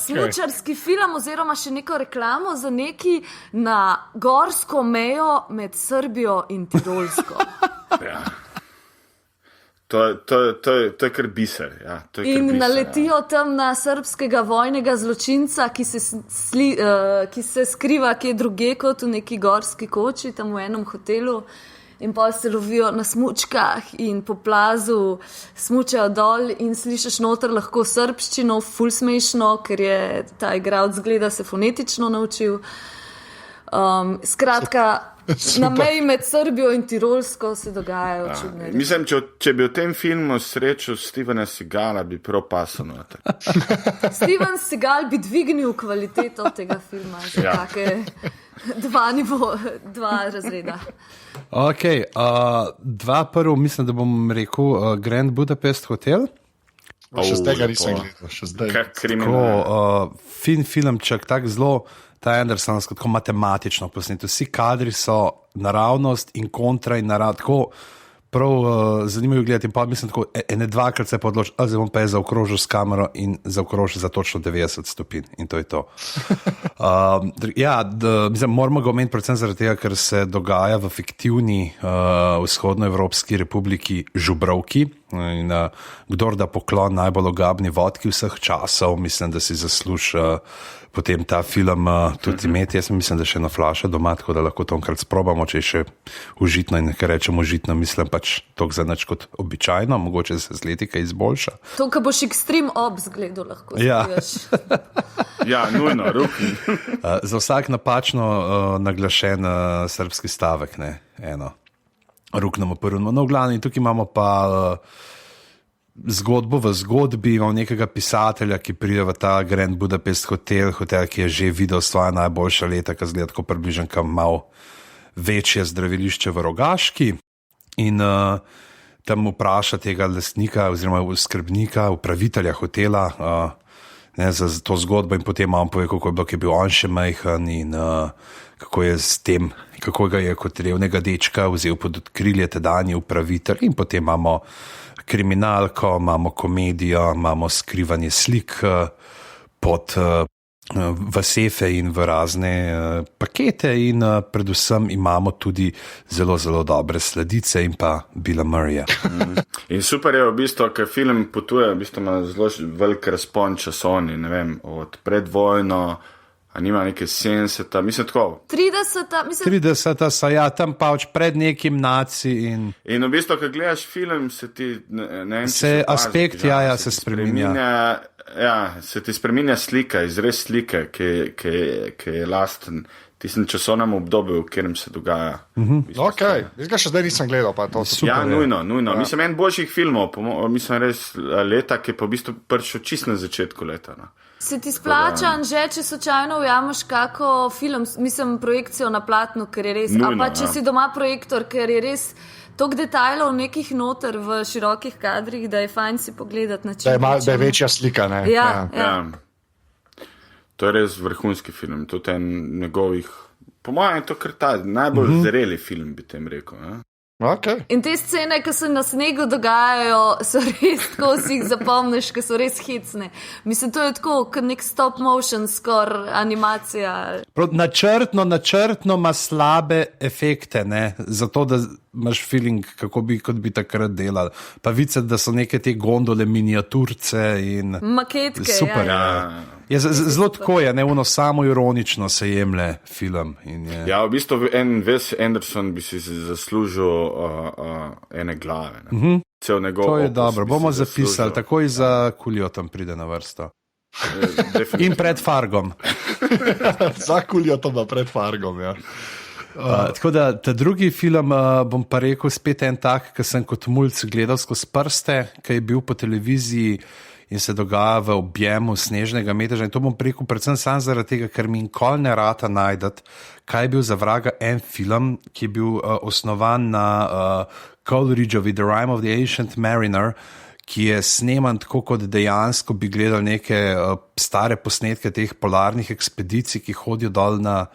[SPEAKER 4] smučarski film oziroma še neko reklamo za neki na gorsko mejo med Srbijo in Tirolsko.
[SPEAKER 1] Ja. To je kar biser. Ja,
[SPEAKER 4] in naletijo tam na srbskega vojnega zločinca, ki se skriva kje druge kot v neki gorski koči, tam v enem hotelu, in pa se lovijo na smučkah in po plazu smučajo dol in slišiš noter lahko srbščino, ful smešno, ker je ta igralec zgleda se fonetično naučil. Skratka, na meji med Srbijo in Tirolsko se dogajajo čudne.
[SPEAKER 1] Mislim, če bi v tem filmu srečal Stevena Seagala, bi prav pasal noter.
[SPEAKER 4] Steven Seagal bi dvignil kvaliteto tega filma za take dva razreda.
[SPEAKER 3] Ok, dva prvo, mislim, da bom rekel Grand Budapest Hotel.
[SPEAKER 2] Še zdaj ga nisem gledal, še zdaj.
[SPEAKER 1] Kar kriminal.
[SPEAKER 3] Fin filmček, tak zelo ta Andersonsko, tako matematično posnet. Vsi kadri so naravnost in kontra in tako prav zanimivo gledati. In pa mislim, tako ene dvakrat se je podločil, zdaj bom pa je zaokrožil s kamero in zaokrožil za točno 90 stopinj. In to je to. Mislim, moramo ga omeniti predvsem zaradi tega, ker se dogaja v fiktivni vzhodnoevropski republiki Žubrovki. In kdor da poklon najbolj ogabni vodki vseh časov, mislim, da si zasluži potem ta film tudi imeti. Jaz mislim, da še ena flaša doma, tako da lahko to enkrat sprobamo, če je še užitno in nekaj rečem užitno, mislim pač toliko za nič kot običajno, mogoče se z leti kaj izboljša.
[SPEAKER 4] To, ko boš Extreme Ops gledal, lahko
[SPEAKER 3] skrivaš.
[SPEAKER 1] Ja, nujno, ruki.
[SPEAKER 3] Za vsak napačno naglašen srbski stavek, ne, eno. Ruknemo prvno. No, v glavni, tukaj imamo pa zgodbo v zgodbi, imamo nekega pisatelja, ki pride v ta Grand Budapest hotel, ki je že videl svoja najboljša leta, ki zgleda tako približen, kam malo večje zdravilišče v Rogaški, in tam vpraša tega lastnika oziroma skrbnika, upravitelja hotela, za to zgodbo, in potem on pove, kako je bil on še majhen in kako je s tem, kako ga je kot revnega dečka vzel pod odkrilje tedanji upravitelj, in potem imamo kriminalko, imamo komedijo, imamo skrivanje slik v sefe in v razne pakete, in predvsem imamo tudi zelo, zelo dobre sladice in pa Billa Murraya.
[SPEAKER 1] In super je v bistvu, ker film potuje, v bistvu ima zelo velik razpon časovni, ne vem, od predvojno, a nima neke 70, mislim tako.
[SPEAKER 4] 30,
[SPEAKER 3] so ja, tam pa pred nekim naci in
[SPEAKER 1] v bistvu, ko gledaš film, se ti
[SPEAKER 3] aspekt se spreminja.
[SPEAKER 1] Ja, se ti spreminja slika, izrez slike, ki je lasten tistem časovnem obdobju, v katerem se dogaja.
[SPEAKER 2] Okay. Jaz ga še zdaj nisem gledal, pa to super.
[SPEAKER 1] Ja, nujno. Ja. Mislim, en boljših filmov, mislim res leta, ki je pa v bistvu prišel čist na začetku leta. No.
[SPEAKER 4] Se ti splača, že če slučajno ujameš kako film, mislim, projekcijo na platnu, ker je res,
[SPEAKER 1] nujno,
[SPEAKER 4] a pa če si doma projektor, ker je res toliko detajlov nekih noter v širokih kadrih, da je fajn si pogledati na čem.
[SPEAKER 2] Da je večja slika, ne?
[SPEAKER 4] Ja.
[SPEAKER 1] To je res vrhunski film, tudi en njegovih, po mojem je to kar ta najbolj zreli film, bi tem rekel. Ne?
[SPEAKER 2] Okay.
[SPEAKER 4] In te scene, ki se na snegu dogajajo, so res tako, si jih zapomniš, ki so res hecne. Mislim, to je tako, kot nek stop motion skoraj animacija.
[SPEAKER 3] Načrtno ima slabe efekte, ne? Zato da imaš feeling, kot bi takrat delali. Pa vice, da so neke te gondole, miniaturce in
[SPEAKER 4] maketke.
[SPEAKER 3] Super. Je zelo tako je, ne, samo ironično se jemlje film.
[SPEAKER 1] Ja, v bistvu Wes Anderson bi si zaslužil ene glave. Ne? Cel njegov
[SPEAKER 3] to je
[SPEAKER 1] opus
[SPEAKER 3] dobro, bomo zapisali,
[SPEAKER 1] zaslužil.
[SPEAKER 3] takoj za Kuljo tam pride na vrsto. In pred Fargom.
[SPEAKER 2] Za Kuljo to pa pred Fargom, ja.
[SPEAKER 3] Tako da ta drugi film bom pa rekel spet en tak, ki sem kot mulj gledal skozi prste, ki je bil po televiziji in se dogaja v objemu snežnega meteža. In to bom rekel predvsem sam zaradi tega, ker mi nikoli ne rata najdati, kaj je bil za vraga en film, ki je bil osnovan na Coleridgeovi The Rime of the Ancient Mariner, ki je sneman tako, kot dejansko bi gledal neke stare posnetke teh polarnih ekspedicij, ki hodijo dol na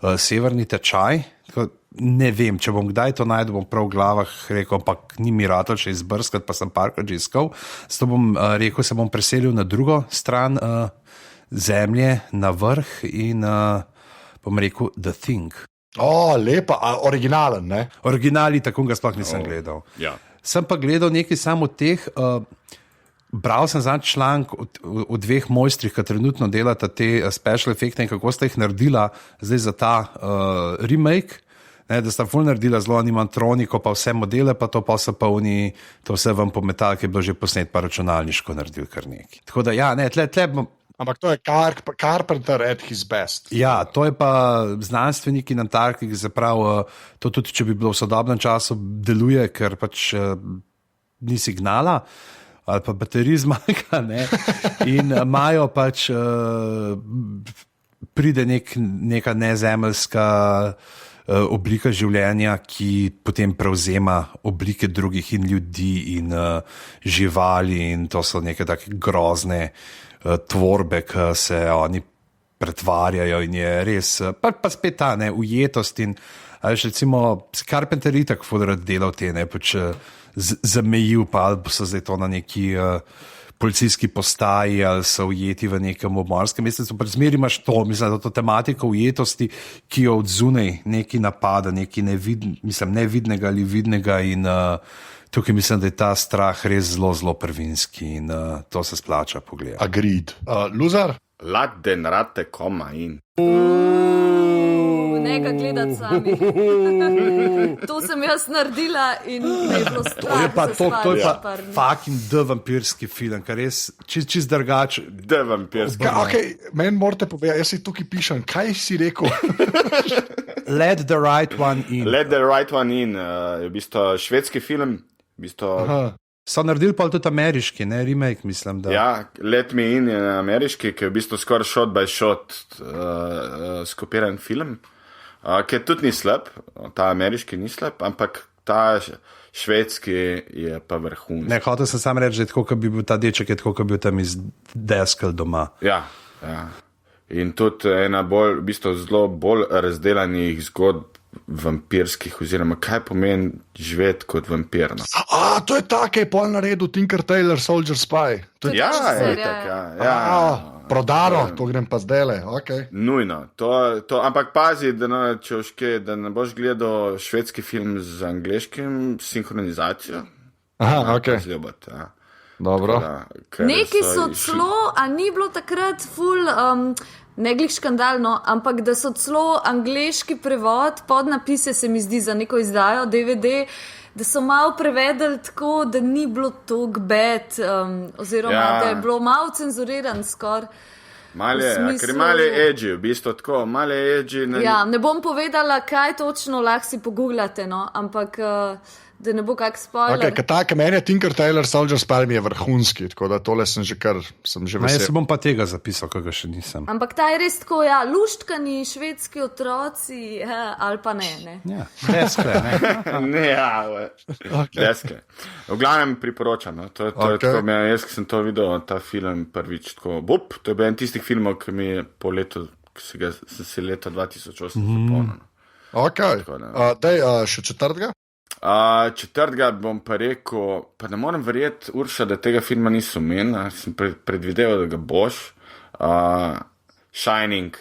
[SPEAKER 3] severni tečaj. Tako, ne vem, če bom kdaj to najdel, bom prav v glavah rekel, ampak ni mi ratalo še izbrskati, pa sem parkrat že iskal. Zato bom rekel, se bom preselil na drugo stran zemlje, na vrh in bom rekel The Thing.
[SPEAKER 2] Lepa, originalen, ne?
[SPEAKER 3] Originali, tako ga sploh nisem gledal.
[SPEAKER 1] Ja.
[SPEAKER 3] Sem pa gledal nekaj samo teh, bral sem zadnji članek o dveh mojstrih, ki trenutno delata te special efekte in kako sta jih naredila zdaj za ta remake. Ne, da sta ful naredila zelo animatroniko, pa vse modele, pa to pa so pa oni, to vse vam pometali, ki je bilo že posnet, pa računalniško naredil kar nekaj. Tako da ja, ne, tle
[SPEAKER 2] ampak to je Carpenter at his best.
[SPEAKER 3] Ja, to je pa znanstveniki na Antarktiki, zapravo to tudi, če bi bilo v sodobnem času, deluje, ker pač ni signala ali pa baterij zmaga, ne, in imajo pač pride neka nezemeljska oblika življenja, ki potem prevzema oblike drugih in ljudi in živali in to so neke take grozne tvorbe, ki se oni pretvarjajo in je res, pa spet ta ujetost in recimo Carpenter itak fodrat delal te, ne, pač zamejil, pa ali so zdaj to na neki policijski postaji ali so ujeti v nekem obmorskem mestu, pa zmeri imaš to, mislim, da to tematiko ujetosti, ki jo od zunaj neki napada, neki nevidnega ali vidnega in tukaj mislim, da je ta strah res zelo, zelo prvinski in to se splača pogledati.
[SPEAKER 2] Agreed. Luzar?
[SPEAKER 1] Lat den rate koma in.
[SPEAKER 4] Ne ga gledati sami. To sem jaz naredila in ne je bilo strah.
[SPEAKER 3] To je pa fucking The vampirski film, kar res čist drugač.
[SPEAKER 1] The vampirski.
[SPEAKER 2] Okay, meni morate povedati, jaz si tukaj pišem, kaj si rekel?
[SPEAKER 3] Let the right one in.
[SPEAKER 1] Let the right one in, je v bistvu švedski film. V bistvu...
[SPEAKER 3] So naredili pa tudi ameriški, ne, remake, mislim, da.
[SPEAKER 1] Ja, Let Me In je ameriški, ki je v bistvu skoraj shot by shot skopiran film, ki tudi ni slab, ta ameriški ni slab, ampak ta švedski je pa vrhunski.
[SPEAKER 3] Ne, hotel sem sam reči, da je tako, kot bi bil ta deček, je tako, kot bi bil tam iz Deskel doma.
[SPEAKER 1] Ja. In tudi ena bolj, v bistvu zelo bolj razdelanih zgodb vampirskih, oziroma kaj pomeni živeti kot vampir. No?
[SPEAKER 2] To je ta, ki je pol naredil Tinker Tailor Soldier Spy.
[SPEAKER 1] Ja.
[SPEAKER 2] Prodano, to grem pa zdajle. Okay.
[SPEAKER 1] Nujno. Ampak pazi, da ne boš gledal švedski film z angleškim sinhronizacijo.
[SPEAKER 2] Aha, ok.
[SPEAKER 1] Zljubat, ja.
[SPEAKER 2] Dobro.
[SPEAKER 4] Neki so celo, a ni bilo takrat ful... ne glih škandalno, ampak da so celo angleški prevod, podnapise se mi zdi za neko izdajo DVD, da so malo prevedeli tako, da ni bilo toliko bad, oziroma da je bilo malo cenzuriran skoraj.
[SPEAKER 1] Ker je malo edgy, v bistvu tako, malo edgy.
[SPEAKER 4] Ja, ne bom povedala, kaj točno lahko si pogooglate, no, ampak da ne bo kak spoiler.
[SPEAKER 2] Okay, meni je Tinker Tailor Soldier Spy mi je vrhunski, tako da tole sem že vesel.
[SPEAKER 3] Jaz se bom pa tega zapisal, kaj ga še nisem.
[SPEAKER 4] Ampak ta je res tako, ja, luštkani švedski otroci, ali pa ne.
[SPEAKER 3] Ja, deskle, ne.
[SPEAKER 1] Ne, ja, deskle. V glavnem priporočam, no. To je tako, jaz sem to videl, ta film prvič tako, to je bil en tistih filmov, ki mi je po letu, ki sem se leta 2008 zapomnil.
[SPEAKER 2] Ok, še četrtega?
[SPEAKER 1] Četrtega bom pa rekel, pa ne morem verjeti, Urša, da tega filma nisem omenil, sem predvideval, da ga boš. Shining.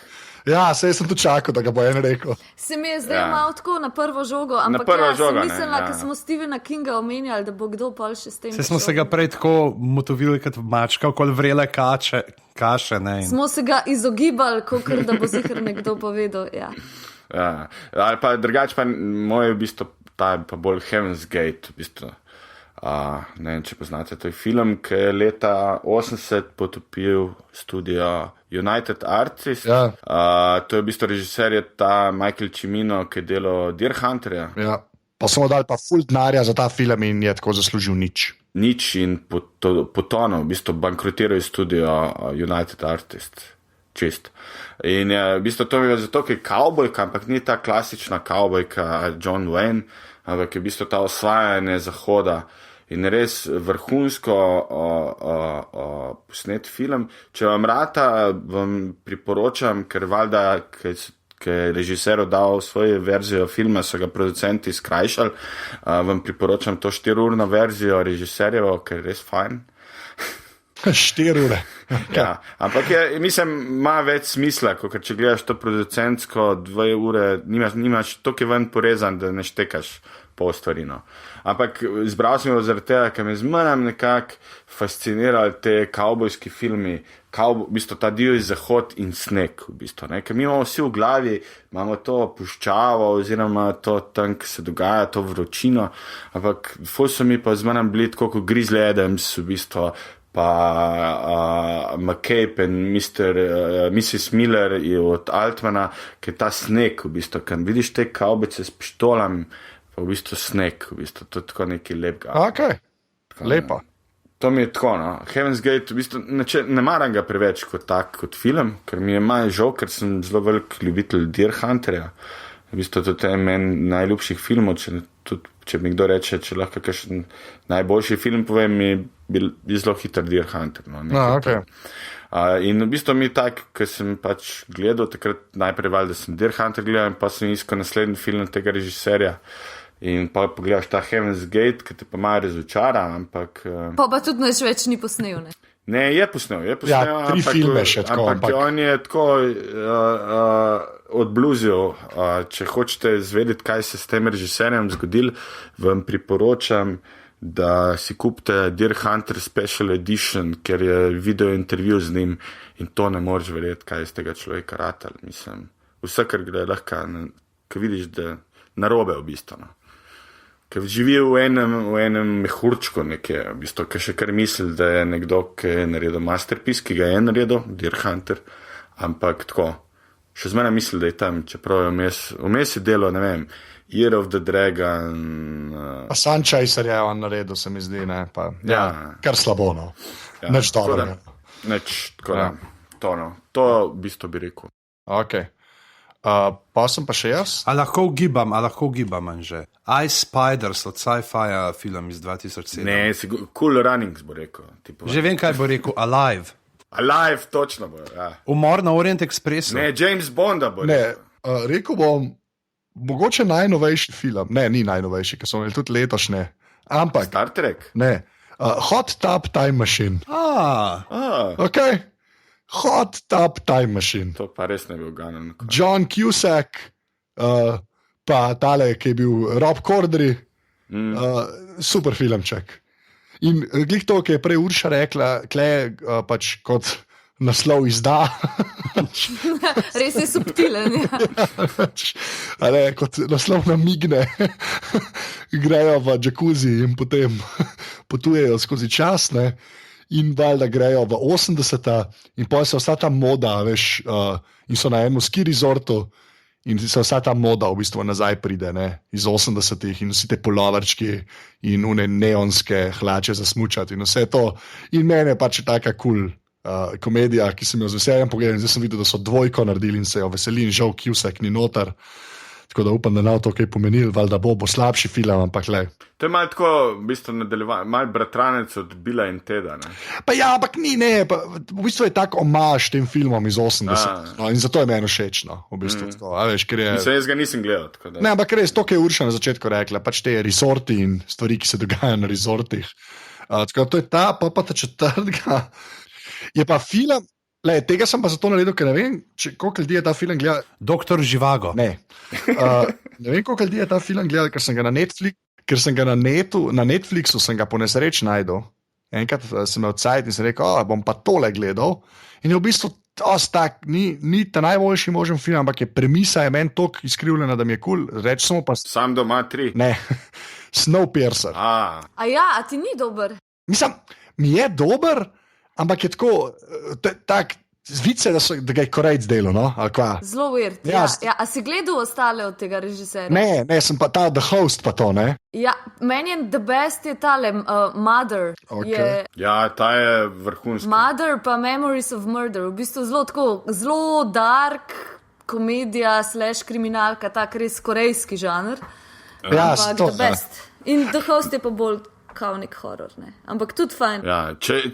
[SPEAKER 2] Ja, sej sem tu čakal, da ga bo en rekel.
[SPEAKER 4] Se mi je zdaj malo tako na prvo žogo, ampak sem mislila, ker smo Stephena Kinga omenjali, da bo kdo pol še s tem.
[SPEAKER 3] Se smo se ga prej tako motovili kot mačka, kot vrele kaše. Ne?
[SPEAKER 4] Smo se ga izogibali, kakor da bo sicer nekdo povedal. Ja.
[SPEAKER 1] Ali pa drugače, pa moj v bistvu ta je pa bolj Heaven's Gate, v bistvu. Ne vem, če poznate, to je film, ki je leta 80 potopil studio United Artists.
[SPEAKER 2] Ja.
[SPEAKER 1] To je v bistvu režiser, je ta Michael Cimino, ki je delal Deer Hunterja.
[SPEAKER 2] Ja. Pa smo dali pa ful denarja za ta film in je tako zaslužil nič.
[SPEAKER 1] Nič in potonil, v bistvu bankrotiral je studio United Artists. Čist. In v bistvu to mi je zato, ker je kavbojka, ampak ni ta klasična kavbojka John Wayne, ampak je v bistvu ta osvajanje Zahoda in res vrhunsko posnet film. Če vam rata, vam priporočam, ker valjda, ker je režiser dal svojo verzijo filma, so ga producenti skrajšali, vam priporočam to 4-urno verzijo režiserjevo, ker je res fajn.
[SPEAKER 2] 4 ure.
[SPEAKER 1] Ja, ampak mislim, ima več smisla, kot če gledaš to producentsko 2 ure, nimaš toliko ven porezan, da ne štekaš pol stvari. No. Ampak izbral sem jo zaradi tega, ker me zmeraj nekako fascinirali te kavbojski filmi, v bistvu ta divji zahod in sneg, v bistvu, ne. Ker mi imamo vsi v glavi, imamo to puščavo oziroma to tam, ki se dogaja, to vročino, ampak ful so mi pa zmeraj bili tako kot Grizzly Adams, v bistvu, pa McCabe in Mrs. Miller od Altmana, ki je ta sneg, v bistvu, kad vidiš te kavbice s pištolami, pa v bistvu sneg, v bistvu, to je tako nekaj lepega.
[SPEAKER 2] Ok, lepa.
[SPEAKER 1] To mi je tako, no. Heaven's Gate, v bistvu, ne maram ga preveč kot film, ker mi je malo žal, ker sem zelo velik ljubitelj Deer Hunterja. V bistvu, to je meni najljubših filmov, če mi kdo reče, če lahko kakšen najboljši film povem, je zelo hiter Deer Hunter. No,
[SPEAKER 2] okay.
[SPEAKER 1] In v bistvu mi tak, ker sem pač gledal, takrat najprej valjda sem Deer Hunter gledal in pa sem iskal naslednji film tega režiserja in pa pogledaš ta Heaven's Gate, ki te pa malo razočara, ampak...
[SPEAKER 4] Pa tudi nič več ni posnel, ne?
[SPEAKER 1] Ne, je posnel.
[SPEAKER 2] Ja, 3 filme še tako.
[SPEAKER 1] Ampak on je tako odbluzil. Če hočete zvedeti, kaj se s tem režiserjem zgodil, vam priporočam, da si kupite Deer Hunter Special Edition, ker je video intervju z njim in to ne moreš verjeti, kaj je z tega človeka ratal. Mislim, vse, kar gre lahko, ko vidiš, da narobe v bistvu. No. Ker živi v enem mehurčku nekje, v bistvu, ki še kar misli, da je nekdo, ki je naredil masterpiece, ki ga je naredil, Deer Hunter, ampak tako, še zmeraj misli, da je tam, čeprav je vmes je delo, ne vem, Year of the Dragon.
[SPEAKER 2] Pa Sunchaser je on naredil, se mi zdi, ne, pa, ja, kar slabo, no. Ja, nič dobro.
[SPEAKER 1] To v bistvu bi rekel.
[SPEAKER 2] Ok. Pa sem pa še jaz.
[SPEAKER 3] A lahko ugibam, že. Ice Spiders od sci-fi film iz 2007.
[SPEAKER 1] Ne, Cool Runnings bo rekel.
[SPEAKER 3] Že vem, kaj bo rekel. Alive.
[SPEAKER 1] Alive, točno bo, ja.
[SPEAKER 3] Umor na Orient Expressu.
[SPEAKER 1] Ne, James Bonda bo rekel.
[SPEAKER 2] Ne, rekel bom, mogoče najnovejši film. Ne, ni najnovejši, ker so imeli tudi letošnje. Ampak.
[SPEAKER 1] Star Trek?
[SPEAKER 2] Ne. Hot Tub Time Machine. Ok. Hot Tub Time Machine.
[SPEAKER 1] To pa res ne bi uganil.
[SPEAKER 2] John Cusack, pa tale, ki je bil Rob Corddry, super filmček. In glih to, ki je prej Urša rekla, kle pač kot naslov izda.
[SPEAKER 4] Res je subtilen.
[SPEAKER 2] Ja. Kot naslov namigne, grejo v džakuzi in potem potujejo skozi čas. Ne? in valjda grejo v 80-ta in potem se vsa ta moda, veš, in so na enem ski resortu in se vsa ta moda v bistvu nazaj pride, ne, iz 80-ih in vsi te polovarčki in une neonske hlače za smučati in vse to. In mene pač je taka kul komedija, ki sem jo z veseljem pogledal in zdaj sem videl, da so dvojko naredili in se jo veselim, žal Cusack ni noter. Tako da upam, da nam to kaj pomenil, valjda bo slabši film, ampak le.
[SPEAKER 1] To je malo tako, v bistvu nadaljevanje, malo bratranec od Billa in Teda, ne?
[SPEAKER 2] Pa ja, ampak ni, ne, pa, v bistvu je tak omaž tem filmom iz 80, no, in zato je meni všeč, no, v bistvu tako, a veš, ker je...
[SPEAKER 1] Mislim, jaz ga nisem gledal, tako da...
[SPEAKER 2] Ne, ampak res, to, kar je Urša na začetku rekla, pač te resorti in stvari, ki se dogajajo na resortih. Tako da to je ta, pa ta četrtega, je pa film... Le, tega sem pa zato naredil, ker ne vem, koliko ljudi je ta film gledal.
[SPEAKER 3] Doktor Živago.
[SPEAKER 2] Ne. Ne vem, koliko ljudi je ta film gledal, ker sem ga na Netflixu sem ga po nesreč najdel. Enkrat sem imel cajt in sem rekel, bom pa tole gledal. In je v bistvu ni ta najboljši možen film, ampak je premisa je meni toliko izkrivljena, da mi je kul. Reč samo pa...
[SPEAKER 1] Sam doma 3.
[SPEAKER 2] Ne, Snowpiercer.
[SPEAKER 4] A ti ni dober?
[SPEAKER 2] Mislim, mi je dober, ampak je tako, tak, zvice, da ga je Korejc delal, no? Ali kva?
[SPEAKER 4] Zelo weird. Ja. A si gledal ostale od tega režiserja?
[SPEAKER 2] Ne, sem pa ta The Host pa to, ne?
[SPEAKER 4] Ja, meni je the best je tale Mother.
[SPEAKER 2] Okay.
[SPEAKER 1] Ja, ta je vrhunski.
[SPEAKER 4] Mother pa Memories of Murder. V bistvu zelo dark komedija / kriminalka, tak res korejski žanr.
[SPEAKER 2] Ja,
[SPEAKER 4] ampak
[SPEAKER 2] to,
[SPEAKER 4] the best. In The Host je pa bolj kao nek horor, ne. Ampak tudi fajn.
[SPEAKER 1] Ja, če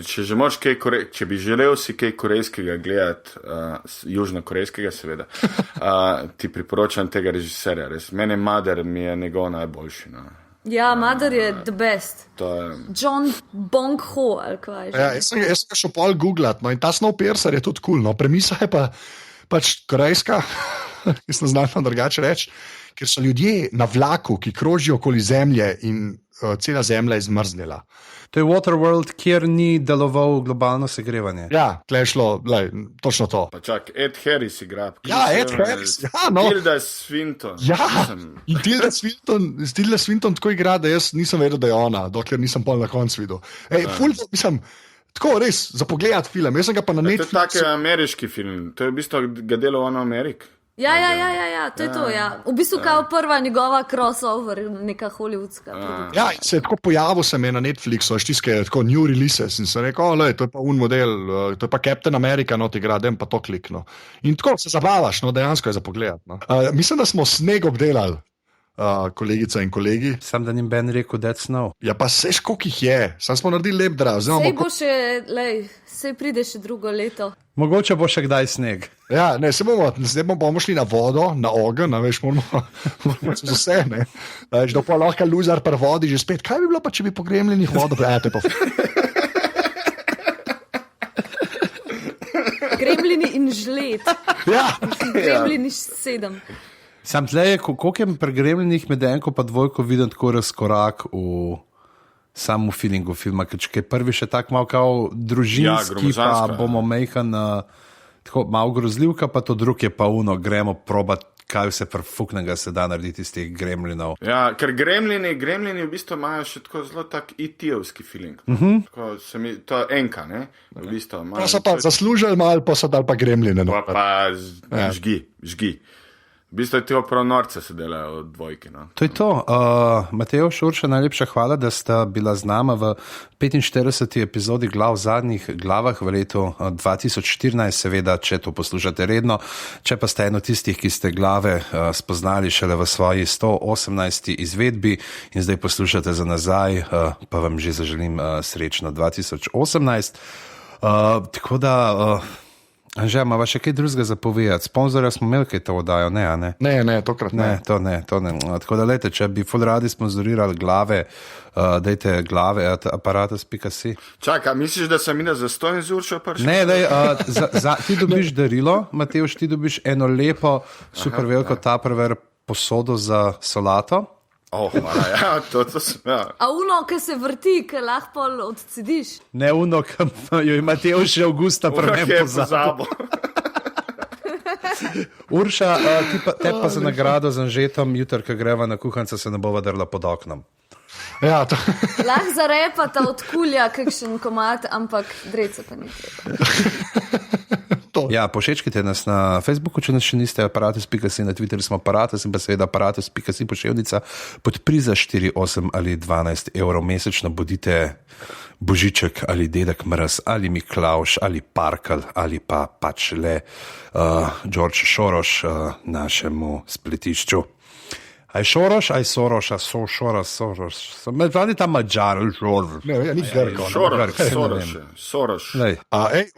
[SPEAKER 1] že moraš če bi želel si kaj korejskega gledati, južnokorejskega seveda, ti priporočam tega režiserja, res. Mene Mother mi je njegov najboljši, no.
[SPEAKER 4] Ja, Mother je the best.
[SPEAKER 1] Je...
[SPEAKER 4] John Bong-ho, ali kaj že.
[SPEAKER 2] Ja, jaz sem ga šel pol googlat, no, in ta Snowpiercer je tudi cool, no, premisa je pa pač korejska, jaz ne znam drugače reči, ker so ljudje na vlaku, ki krožijo okoli zemlje in cela zemlja je zmrznila.
[SPEAKER 3] To je Waterworld, kjer ni deloval globalno segrevanje.
[SPEAKER 2] Ja, tle je šlo, točno to.
[SPEAKER 1] Pa čak, Ed Harris igra.
[SPEAKER 2] Ja, Ed Harris, ja, no.
[SPEAKER 1] Tilda Swinton.
[SPEAKER 2] Ja, in Tilda Swinton tako igra, da jaz nisem vedel, da je ona, dokler nisem pol na koncu videl. Mislim, tako res, za pogledat film, jaz sem ga pa na Netflixu.
[SPEAKER 1] To je tak ameriški film, to je v bistvu ga delal on Amerik.
[SPEAKER 4] Ja, to je to, ja. V bistvu kao prva njegova crossover, neka hollywoodska produkcija.
[SPEAKER 2] Ja, se je tako pojavil se me na Netflixu, štiske tako new releases in sem rekel, to je pa un model, to je pa Captain America, no, ti igra, dem pa to klikno. In tako se zabavaš, no, dejansko je za pogledat, no. Mislim, da smo sneg obdelali, kolegica in kolegi.
[SPEAKER 3] Sam da njim Ben rekel, that's no.
[SPEAKER 2] Ja, pa seš, koliko jih je, sam smo naredili lep drav.
[SPEAKER 4] Sej bo še, sej pride še drugo leto.
[SPEAKER 3] Mogoče bo še kdaj sneg.
[SPEAKER 2] Ja, ne, zdaj bomo šli na vodo, na ogen, veš, moramo z vse, ne. Da pa lahko luzar per vodi že spet. Kaj bi bilo pa, če bi po gremljenih vodo? To je pa...
[SPEAKER 4] Gremljini in žled.
[SPEAKER 2] Ja.
[SPEAKER 4] Gremljini 7.
[SPEAKER 3] Sam tle, koliko je pri gremljenih med enko pa dvojko vidim tako razkorak v samem feelingu filma, ker je prvi še tako malo kao družinski, pa bomo mejhan, tako malo grozljivka, pa to drug je pa uno, gremo probat, kaj vse perfuknega se da narediti iz teh gremlinov.
[SPEAKER 1] Ja, ker gremlini v bistvu imajo še tako zelo tak IT-ovski feeling. Tako se mi, to je enka, ne? V bistvu imajo...
[SPEAKER 2] Pa so pa zaslužili malo, pa so dali pa gremline. No.
[SPEAKER 1] Pa žgi. V bistvu je to prav norce se delajo od dvojke. No.
[SPEAKER 3] To je to. Mateo Šurša, najlepša hvala, da sta bila z nama v 45. epizodi Glav v zadnjih glavah v letu 2014, seveda, če to poslušate redno. Če pa ste eno tistih, ki ste glave spoznali šele v svoji 118. izvedbi in zdaj poslušate za nazaj, pa vam že zaželim srečno 2018. Tako da... Anže, imamo še kaj drugega za povedati? Sponzorja smo imeli, kaj to oddajo, ne, a ne?
[SPEAKER 2] Ne, tokrat ne.
[SPEAKER 3] To ne. Tako da, lejte, če bi ful radi sponzorirali glave, dajte glave, aparatus.si.
[SPEAKER 1] Čakaj, misliš, da sem ina za 100 zurčo prišel?
[SPEAKER 3] Ne, daj, ti dobiš darilo, Mateuš, ti dobiš eno lepo, super veliko Tupperware posodo za solato.
[SPEAKER 1] Hvala, ja, to sem, ja.
[SPEAKER 4] A uno, ki se vrti, ki lahko odcediš?
[SPEAKER 3] Ne uno, ki jo ima Mateuš že avgusta prvem pozabo. Urša, te pa za nagrado z Anžetom, jutr, ko greva na kuhanca, se ne bova drla pod oknom.
[SPEAKER 2] Ja, to...
[SPEAKER 4] Lahko zarepata od kulja kakšen komat, ampak dreca pa ni treba.
[SPEAKER 3] Ja, pošečkite nas na Facebooku, če nas še niste, aparatus.si, na Twitterju smo aparatus in pa seveda aparatus.si poševnica, podpri za 4, 8 ali 12 evrov mesečno, bodite Božiček ali Dedek Mraz ali Miklavž ali Parkel ali pa pač le George Soros našemu spletišču. Aj Soros, aj Soros, a Soros. Zvani ta Mađar, Soros.
[SPEAKER 2] Ne, ja, ni Grko.
[SPEAKER 1] Soros.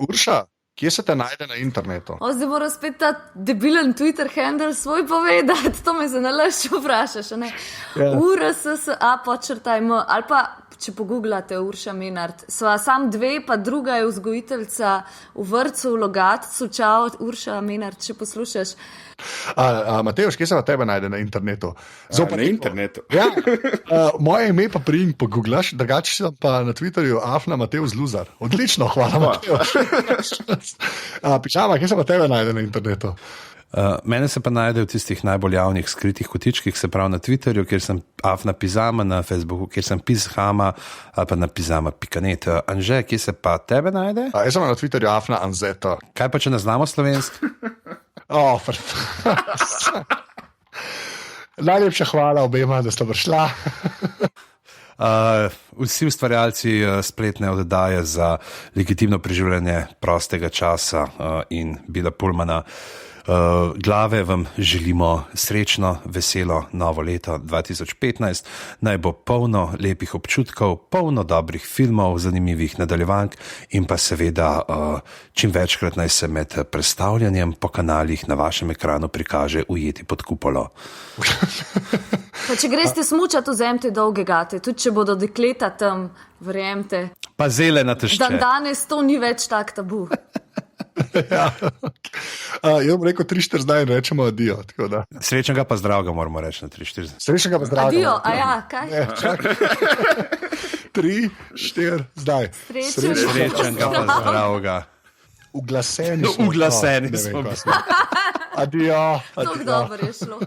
[SPEAKER 2] Urša, kje se te najde na internetu?
[SPEAKER 4] Zdaj mora spet ta debilen Twitter handle svoj povedati, to me zanalaš, če vprašaš, ne? Ja. URSSA _m, ali pa, če pogooglate Urša Menart, sva sam 2, pa druga je vzgojiteljca v vrtcu v Logatcu, čau, Urša Menart, če poslušaš.
[SPEAKER 2] Mateusz, kje se tebe najde na internetu?
[SPEAKER 1] Na internetu.
[SPEAKER 2] Ja, moje ime pa prijim pogooglaš, drugače sem pa na Twitterju Afna Mateusz Luzar. Odlično, hvala Mateusz. Pižama, kje se tebe najde na internetu?
[SPEAKER 3] Mene se pa najde v tistih najbolj javnih skritih kotičkih, se pravi na Twitterju, kjer sem Afna Pizama, na Facebooku, kjer sem Pizhama, ali pa na pizama.net. Anže, kje se pa tebe najde?
[SPEAKER 2] Jaz sem na Twitterju Afna Anzeta.
[SPEAKER 3] Kaj pa, če ne znamo slovenski?
[SPEAKER 2] Najlepša hvala obema, da sta prišla.
[SPEAKER 3] Vsi ustvarjalci spletne oddaje za legitimno preživljanje prostega časa in Bila Pullmana glave vam želimo srečno, veselo novo leto 2015. Naj bo polno lepih občutkov, polno dobrih filmov, zanimivih nadaljevank in pa seveda čim večkrat naj se med predstavljanjem po kanalih na vašem ekranu prikaže Ujeti pod kupolo.
[SPEAKER 4] Pa če greste smučati, vzemite dolge gate, tudi če bodo dekleta tam, verjemte.
[SPEAKER 3] Pa zelena tešče.
[SPEAKER 4] Danes to ni več tak tabu.
[SPEAKER 2] Ja. Jaz bom rekel 3-4 zdaj in rečemo adijo.
[SPEAKER 3] Srečnega pa zdravega moramo reči na 3-4.
[SPEAKER 2] Srečnega pa zdravega.
[SPEAKER 4] Adijo, a ja, kaj?
[SPEAKER 2] 3-4 zdaj.
[SPEAKER 3] Srečnega pa zdravega.
[SPEAKER 2] Uglaseni smo.
[SPEAKER 3] Uglaseni smo.
[SPEAKER 2] Adijo.
[SPEAKER 4] Tako dobro je šlo.